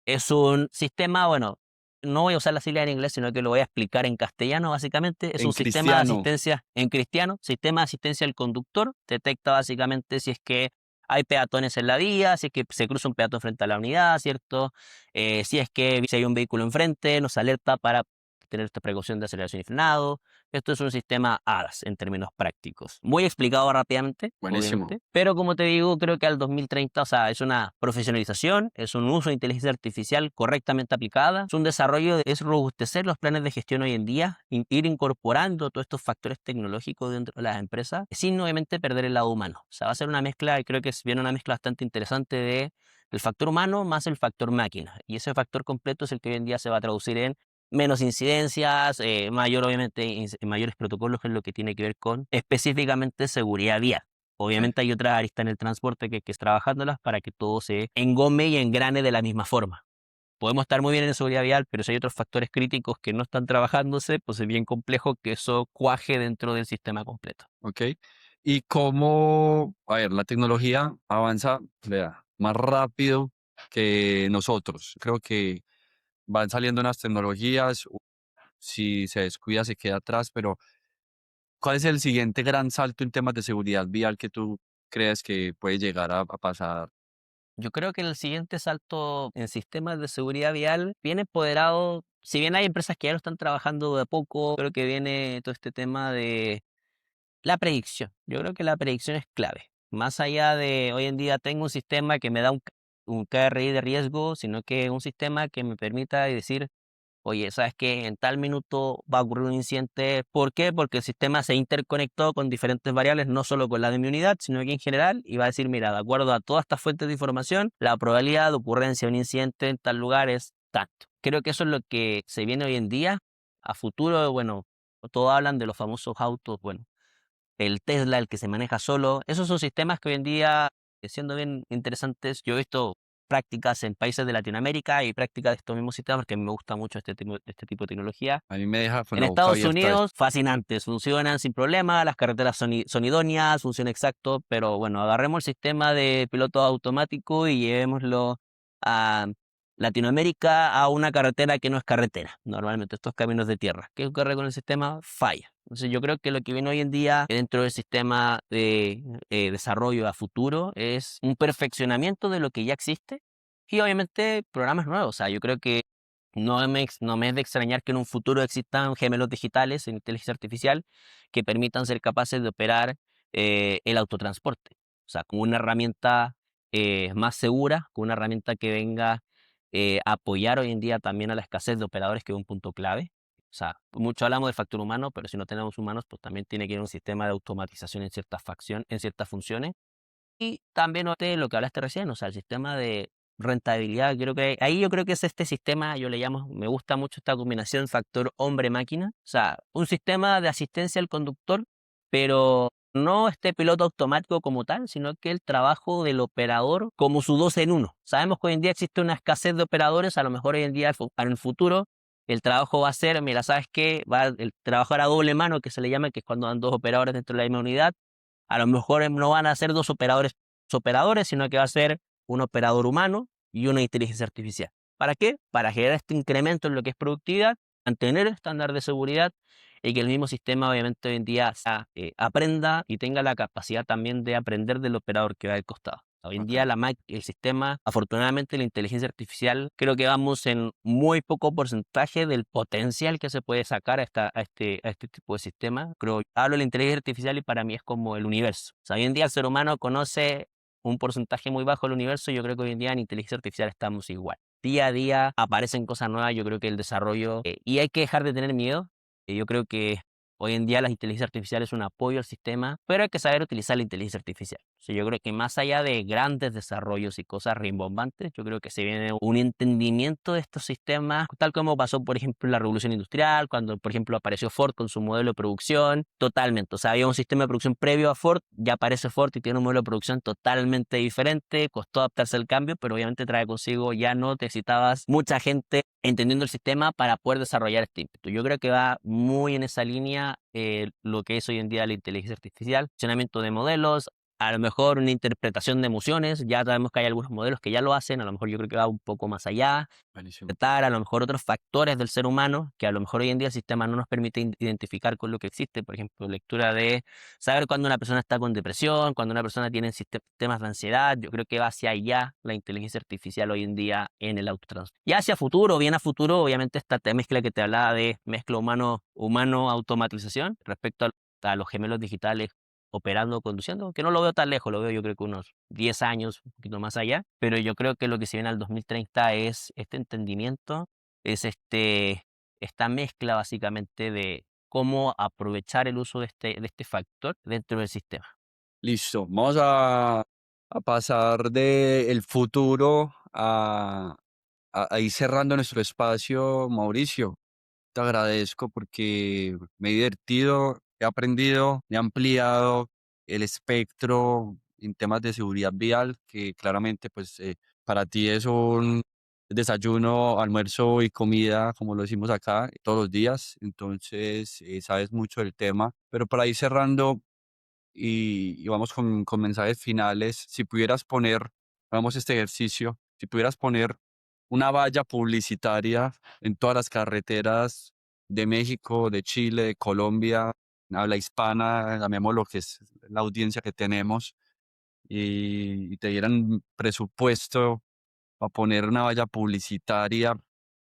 Es un sistema, bueno, no voy a usar la sigla en inglés, sino que lo voy a explicar en castellano, básicamente. Es en un sistema de cristiano? asistencia en cristiano, sistema de asistencia al conductor. Detecta básicamente si es que hay peatones en la vía, si es que se cruza un peatón frente a la unidad, ¿cierto? Si es que si hay un vehículo enfrente, nos alerta para tener esta precaución de aceleración y frenado. Esto es un sistema ADAS en términos prácticos. Muy explicado rápidamente, Buenísimo. obviamente, pero como te digo, creo que al 2030, o sea, es una profesionalización, es un uso de inteligencia artificial correctamente aplicada, es un desarrollo, es robustecer los planes de gestión hoy en día, ir incorporando todos estos factores tecnológicos dentro de las empresas, sin obviamente perder el lado humano. O sea, va a ser una mezcla, y creo que viene una mezcla bastante interesante de el factor humano más el factor máquina. Y ese factor completo es el que hoy en día se va a traducir en menos incidencias, mayor obviamente, mayores protocolos en lo que tiene que ver con específicamente seguridad vial. Sí, Obviamente hay otras aristas en el transporte que hay que ir trabajándolas para que todo se engome y engrane de la misma forma. Podemos estar muy bien en seguridad vial, pero si hay otros factores críticos que no están trabajándose, pues es bien complejo que eso cuaje dentro del sistema completo. ¿ok? Y cómo, a ver, la tecnología avanza, vea, más rápido que nosotros. Creo que van saliendo unas tecnologías, si se descuida se queda atrás, pero ¿cuál es el siguiente gran salto en temas de seguridad vial que tú crees que puede llegar a pasar? Yo creo que el siguiente salto en sistemas de seguridad vial viene empoderado, si bien hay empresas que ya lo están trabajando de a poco, creo que viene todo este tema de la predicción. Yo creo que la predicción es clave. Más allá de hoy en día tengo un sistema que me da un KRI de riesgo, sino que un sistema que me permita decir, oye, ¿sabes qué? En tal minuto va a ocurrir un incidente. ¿Por qué? Porque el sistema se interconectó con diferentes variables, no solo con la de mi unidad, sino que en general, y va a decir, mira, de acuerdo a todas estas fuentes de información, la probabilidad de ocurrencia de un incidente en tal lugar es tanto. Creo que eso es lo que se viene hoy en día. A futuro, bueno, todos hablan de los famosos autos, bueno, el Tesla, el que se maneja solo. Esos son sistemas que hoy en día, siendo bien interesantes, yo he visto prácticas en países de Latinoamérica y prácticas de estos mismos sistemas porque me gusta mucho este tipo de tecnología. A mí me deja con En la boca Estados abierta eso. Unidos, fascinantes, funcionan sin problema, las carreteras son idóneas, funciona exacto, pero bueno, agarremos el sistema de piloto automático y llevémoslo a Latinoamérica a una carretera que no es carretera, normalmente estos caminos de tierra. ¿Qué ocurre con el sistema? Falla. Entonces yo creo que lo que viene hoy en día dentro del sistema de desarrollo a futuro es un perfeccionamiento de lo que ya existe y obviamente programas nuevos. O sea, yo creo que no me es de extrañar que en un futuro existan gemelos digitales en inteligencia artificial que permitan ser capaces de operar el autotransporte. O sea, con una herramienta más segura, con una herramienta que venga a apoyar hoy en día también a la escasez de operadores, que es un punto clave. O sea, mucho hablamos del factor humano, pero si no tenemos humanos, pues también tiene que haber un sistema de automatización en ciertas funciones y también noté lo que hablaste recién, o sea, el sistema de rentabilidad, creo que ahí yo creo que es este sistema, yo le llamo, me gusta mucho esta combinación factor hombre-máquina, o sea, un sistema de asistencia al conductor, pero no este piloto automático como tal, sino que el trabajo del operador como su dos en uno. Sabemos que hoy en día existe una escasez de operadores, a lo mejor hoy en día en el futuro el trabajo va a ser, mira, ¿sabes qué? Va el trabajar a doble mano, que se le llama, que es cuando dan dos operadores dentro de la misma unidad, a lo mejor no van a ser operadores, sino que va a ser un operador humano y una inteligencia artificial. ¿Para qué? Para generar este incremento en lo que es productividad, mantener el estándar de seguridad y que el mismo sistema obviamente hoy en día aprenda y tenga la capacidad también de aprender del operador que va al costado. Hoy en día Ok. el sistema, afortunadamente la inteligencia artificial, creo que vamos en muy poco porcentaje del potencial que se puede sacar a este tipo de sistema. Hablo de la inteligencia artificial y para mí es como el universo. O sea, hoy en día el ser humano conoce un porcentaje muy bajo del universo. Yo creo que hoy en día en inteligencia artificial estamos igual. Día a día aparecen cosas nuevas. Yo creo que el desarrollo, y hay que dejar de tener miedo. Yo creo que hoy en día la inteligencia artificial es un apoyo al sistema, pero hay que saber utilizar la inteligencia artificial. O sea, yo creo que más allá de grandes desarrollos y cosas rimbombantes, yo creo que se viene un entendimiento de estos sistemas, tal como pasó, por ejemplo, en la revolución industrial, cuando, por ejemplo, apareció Ford con su modelo de producción, totalmente. O sea, había un sistema de producción previo a Ford, ya aparece Ford y tiene un modelo de producción totalmente diferente, costó adaptarse al cambio, pero obviamente trae consigo, ya no necesitabas mucha gente entendiendo el sistema para poder desarrollar este ímpetu. Yo creo que va muy en esa línea lo que es hoy en día la inteligencia artificial, funcionamiento de modelos, a lo mejor una interpretación de emociones, ya sabemos que hay algunos modelos que ya lo hacen, a lo mejor yo creo que va un poco más allá, Buenísimo. interpretar a lo mejor otros factores del ser humano que a lo mejor hoy en día el sistema no nos permite identificar con lo que existe, por ejemplo, lectura de saber cuando una persona está con depresión, cuando una persona tiene temas de ansiedad. Yo creo que va hacia allá la inteligencia artificial hoy en día en el autotransporte. Y hacia futuro, bien a futuro, obviamente esta mezcla que te hablaba de mezcla humano-automatización respecto a los gemelos digitales operando, conduciendo, que no lo veo tan lejos, lo veo yo creo que unos 10 años, un poquito más allá, pero yo creo que lo que se viene al 2030 es este entendimiento, es esta mezcla básicamente de cómo aprovechar el uso de este factor dentro del sistema. Listo. Vamos a pasar del futuro a ir cerrando nuestro espacio, Mauricio. Te agradezco porque me he divertido, he aprendido, he ampliado el espectro en temas de seguridad vial, que claramente, pues, para ti es un desayuno, almuerzo y comida, como lo decimos acá, todos los días. Entonces, sabes mucho del tema. Pero para ir cerrando y vamos con mensajes finales, si pudieras poner, hagamos este ejercicio, si pudieras poner una valla publicitaria en todas las carreteras de México, de Chile, de Colombia, habla hispana, llamemos lo que es la audiencia que tenemos, y te dieran presupuesto a poner una valla publicitaria,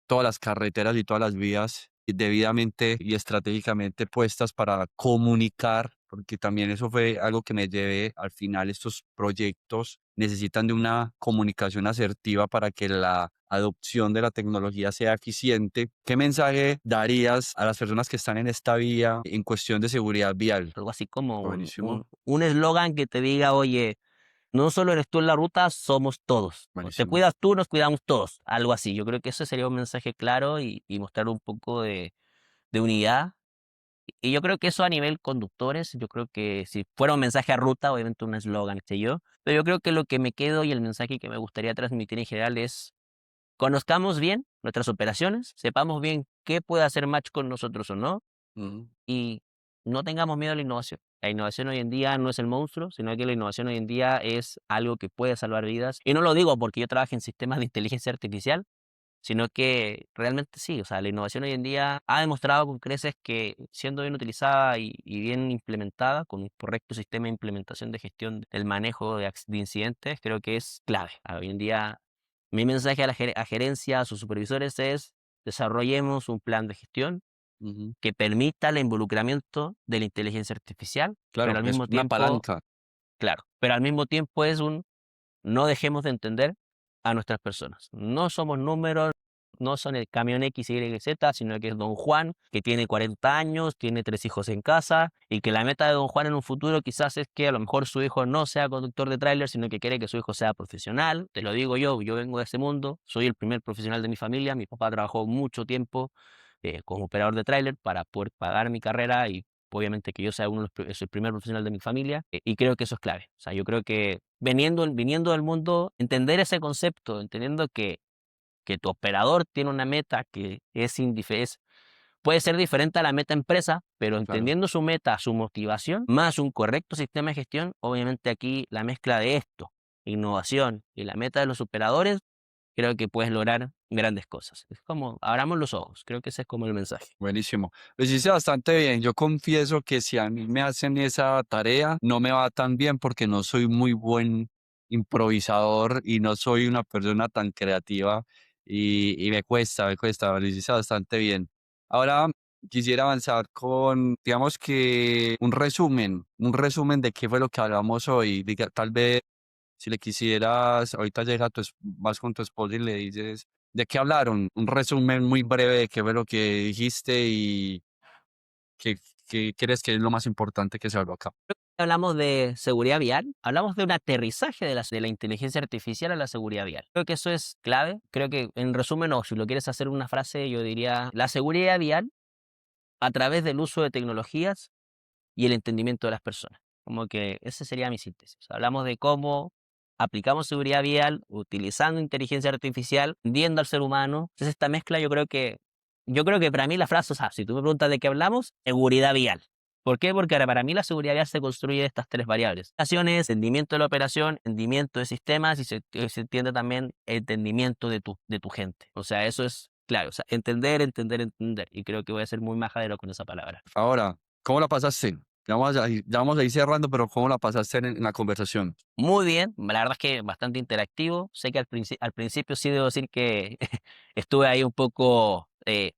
todas las carreteras y todas las vías debidamente y estratégicamente puestas para comunicar, porque también eso fue algo que me llevé al final. Estos proyectos necesitan de una comunicación asertiva para que la adopción de la tecnología sea eficiente. ¿Qué mensaje darías a las personas que están en esta vía en cuestión de seguridad vial? Algo así como Buenísimo, un eslogan que te diga, oye, no solo eres tú en la ruta, somos todos. O te buenísimo. cuidas tú, nos cuidamos todos. Algo así. Yo creo que eso sería un mensaje claro y mostrar un poco de unidad. Y yo creo que eso a nivel conductores, yo creo que si fuera un mensaje a ruta, obviamente un eslogan, qué sé yo, pero yo creo que lo que me quedo y el mensaje que me gustaría transmitir en general es: conozcamos bien nuestras operaciones, sepamos bien qué puede hacer match con nosotros o no, Ujú, y no tengamos miedo a la innovación. La innovación hoy en día no es el monstruo, sino que la innovación hoy en día es algo que puede salvar vidas. Y no lo digo porque yo trabaje en sistemas de inteligencia artificial, sino que realmente sí. O sea, la innovación hoy en día ha demostrado con creces que, siendo bien utilizada y bien implementada, con un correcto sistema de implementación de gestión del manejo de incidentes, creo que es clave. Hoy en día, mi mensaje a la a gerencia, a sus supervisores es: desarrollemos un plan de gestión ujú. que permita el involucramiento de la inteligencia artificial, pero Claro, al es mismo una tiempo, palanca. claro, pero al mismo tiempo es un: no dejemos de entender a nuestras personas. No somos números, no son el camión X, Y, Z, sino que es don Juan, que tiene 40 años, tiene 3 hijos en casa, y que la meta de don Juan en un futuro quizás es que a lo mejor su hijo no sea conductor de tráiler, sino que quiere que su hijo sea profesional. Te lo digo yo vengo de ese mundo, soy el primer profesional de mi familia, mi papá trabajó mucho tiempo como operador de tráiler para poder pagar mi carrera y obviamente que yo sea uno de el primer profesional de mi familia, y creo que eso es clave. O sea, yo creo que viniendo del mundo, entender ese concepto, entendiendo que tu operador tiene una meta que puede ser diferente a la meta empresa, pero Claro. entendiendo su meta, su motivación, más un correcto sistema de gestión, obviamente aquí la mezcla de esto, innovación y la meta de los operadores, creo que puedes lograr grandes cosas. Es como, abramos los ojos, creo que ese es como el mensaje. Buenísimo. Lo hiciste bastante bien. Yo confieso que si a mí me hacen esa tarea, no me va tan bien porque no soy muy buen improvisador y no soy una persona tan creativa y me cuesta. Lo hiciste bastante bien. Ahora quisiera avanzar con, digamos que un resumen de qué fue lo que hablamos hoy. Tal vez si le quisieras, ahorita llega vas con tu esposa y le dices, ¿de qué hablaron? Un resumen muy breve de qué fue lo que dijiste y qué, qué crees que es lo más importante que se habló acá. Hablamos de seguridad vial, hablamos de un aterrizaje de la inteligencia artificial a la seguridad vial. Creo que eso es clave. Creo que, en resumen, o si lo quieres hacer en una frase, yo diría: la seguridad vial a través del uso de tecnologías y el entendimiento de las personas. Como que esa sería mi síntesis. Hablamos de cómo aplicamos seguridad vial utilizando inteligencia artificial, entendiendo al ser humano. Entonces esta mezcla yo creo que para mí la frase, o sea, si tú me preguntas de qué hablamos, seguridad vial. ¿Por qué? Porque ahora para mí la seguridad vial se construye de estas tres variables: acciones, entendimiento de la operación, entendimiento de sistemas, y se entiende también entendimiento de tu gente. O sea, eso es claro. O sea, entender, entender, entender. Y creo que voy a ser muy majadero con esa palabra. Ahora, ¿cómo la pasaste? Ya vamos a ir cerrando, pero ¿cómo la pasaste en la conversación? Muy bien, la verdad es que bastante interactivo. Sé que al principio sí debo decir que estuve ahí un poco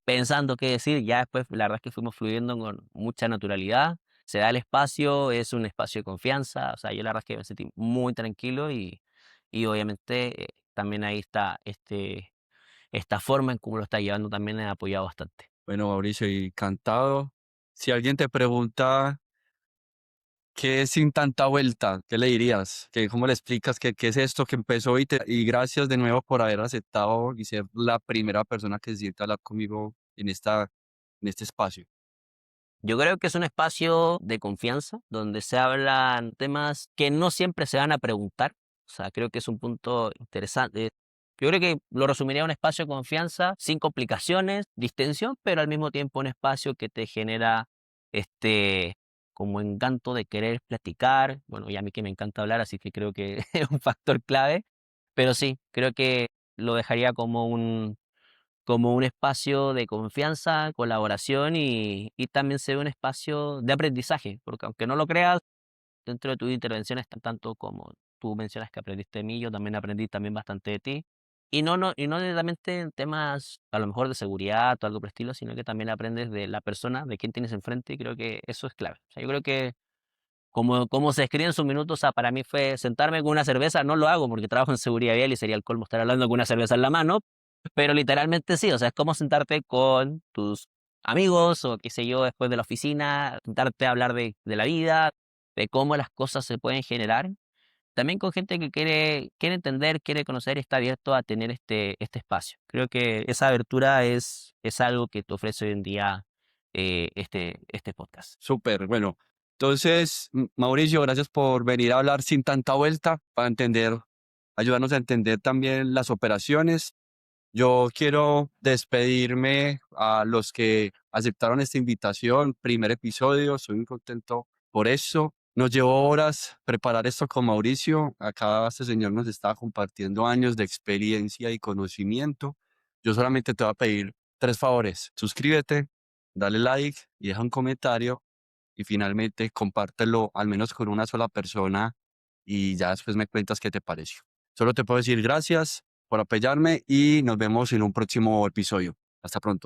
pensando qué decir. Ya después la verdad es que fuimos fluyendo con mucha naturalidad. Se da el espacio, es un espacio de confianza. O sea, yo la verdad es que me sentí muy tranquilo y obviamente también ahí está esta forma en cómo lo está llevando también me ha apoyado bastante. Bueno, Mauricio, encantado. Si alguien te pregunta qué es Sin Tanta Vuelta, ¿qué le dirías? ¿Cómo le explicas qué es esto que empezó y gracias de nuevo por haber aceptado y ser la primera persona que se sienta a hablar conmigo en este espacio? Yo creo que es un espacio de confianza donde se hablan temas que no siempre se van a preguntar. O sea, creo que es un punto interesante. Yo creo que lo resumiría a un espacio de confianza sin complicaciones, distensión, pero al mismo tiempo un espacio que te genera este como encanto de querer platicar. Bueno, y a mí que me encanta hablar, así que creo que es un factor clave. Pero sí, creo que lo dejaría como un espacio de confianza, colaboración y también se ve un espacio de aprendizaje, porque aunque no lo creas, dentro de tus intervenciones, tanto como tú mencionas que aprendiste de mí, yo también aprendí también bastante de ti. Y no netamente en temas a lo mejor de seguridad o algo por el estilo, sino que también aprendes de la persona, de quién tienes enfrente, y creo que eso es clave. O sea, yo creo que como se escribe en sus minutos, o sea, para mí fue sentarme con una cerveza, no lo hago porque trabajo en seguridad vial y sería el colmo estar hablando con una cerveza en la mano, pero literalmente sí, o sea, es como sentarte con tus amigos o qué sé yo, después de la oficina, sentarte a hablar de la vida, de cómo las cosas se pueden generar. También con gente que quiere entender, quiere conocer y está abierto a tener este espacio. Creo que esa abertura es algo que te ofrece hoy en día este podcast. Súper, bueno. Entonces, Mauricio, gracias por venir a hablar sin tanta vuelta para entender, ayudarnos a entender también las operaciones. Yo quiero despedirme a los que aceptaron esta invitación, primer episodio, soy muy contento por eso. Nos llevó horas preparar esto con Mauricio. Acá este señor nos está compartiendo años de experiencia y conocimiento. Yo solamente te voy a pedir tres favores. Suscríbete, dale like y deja un comentario y finalmente compártelo al menos con una sola persona y ya después me cuentas qué te pareció. Solo te puedo decir gracias por apoyarme y nos vemos en un próximo episodio. Hasta pronto.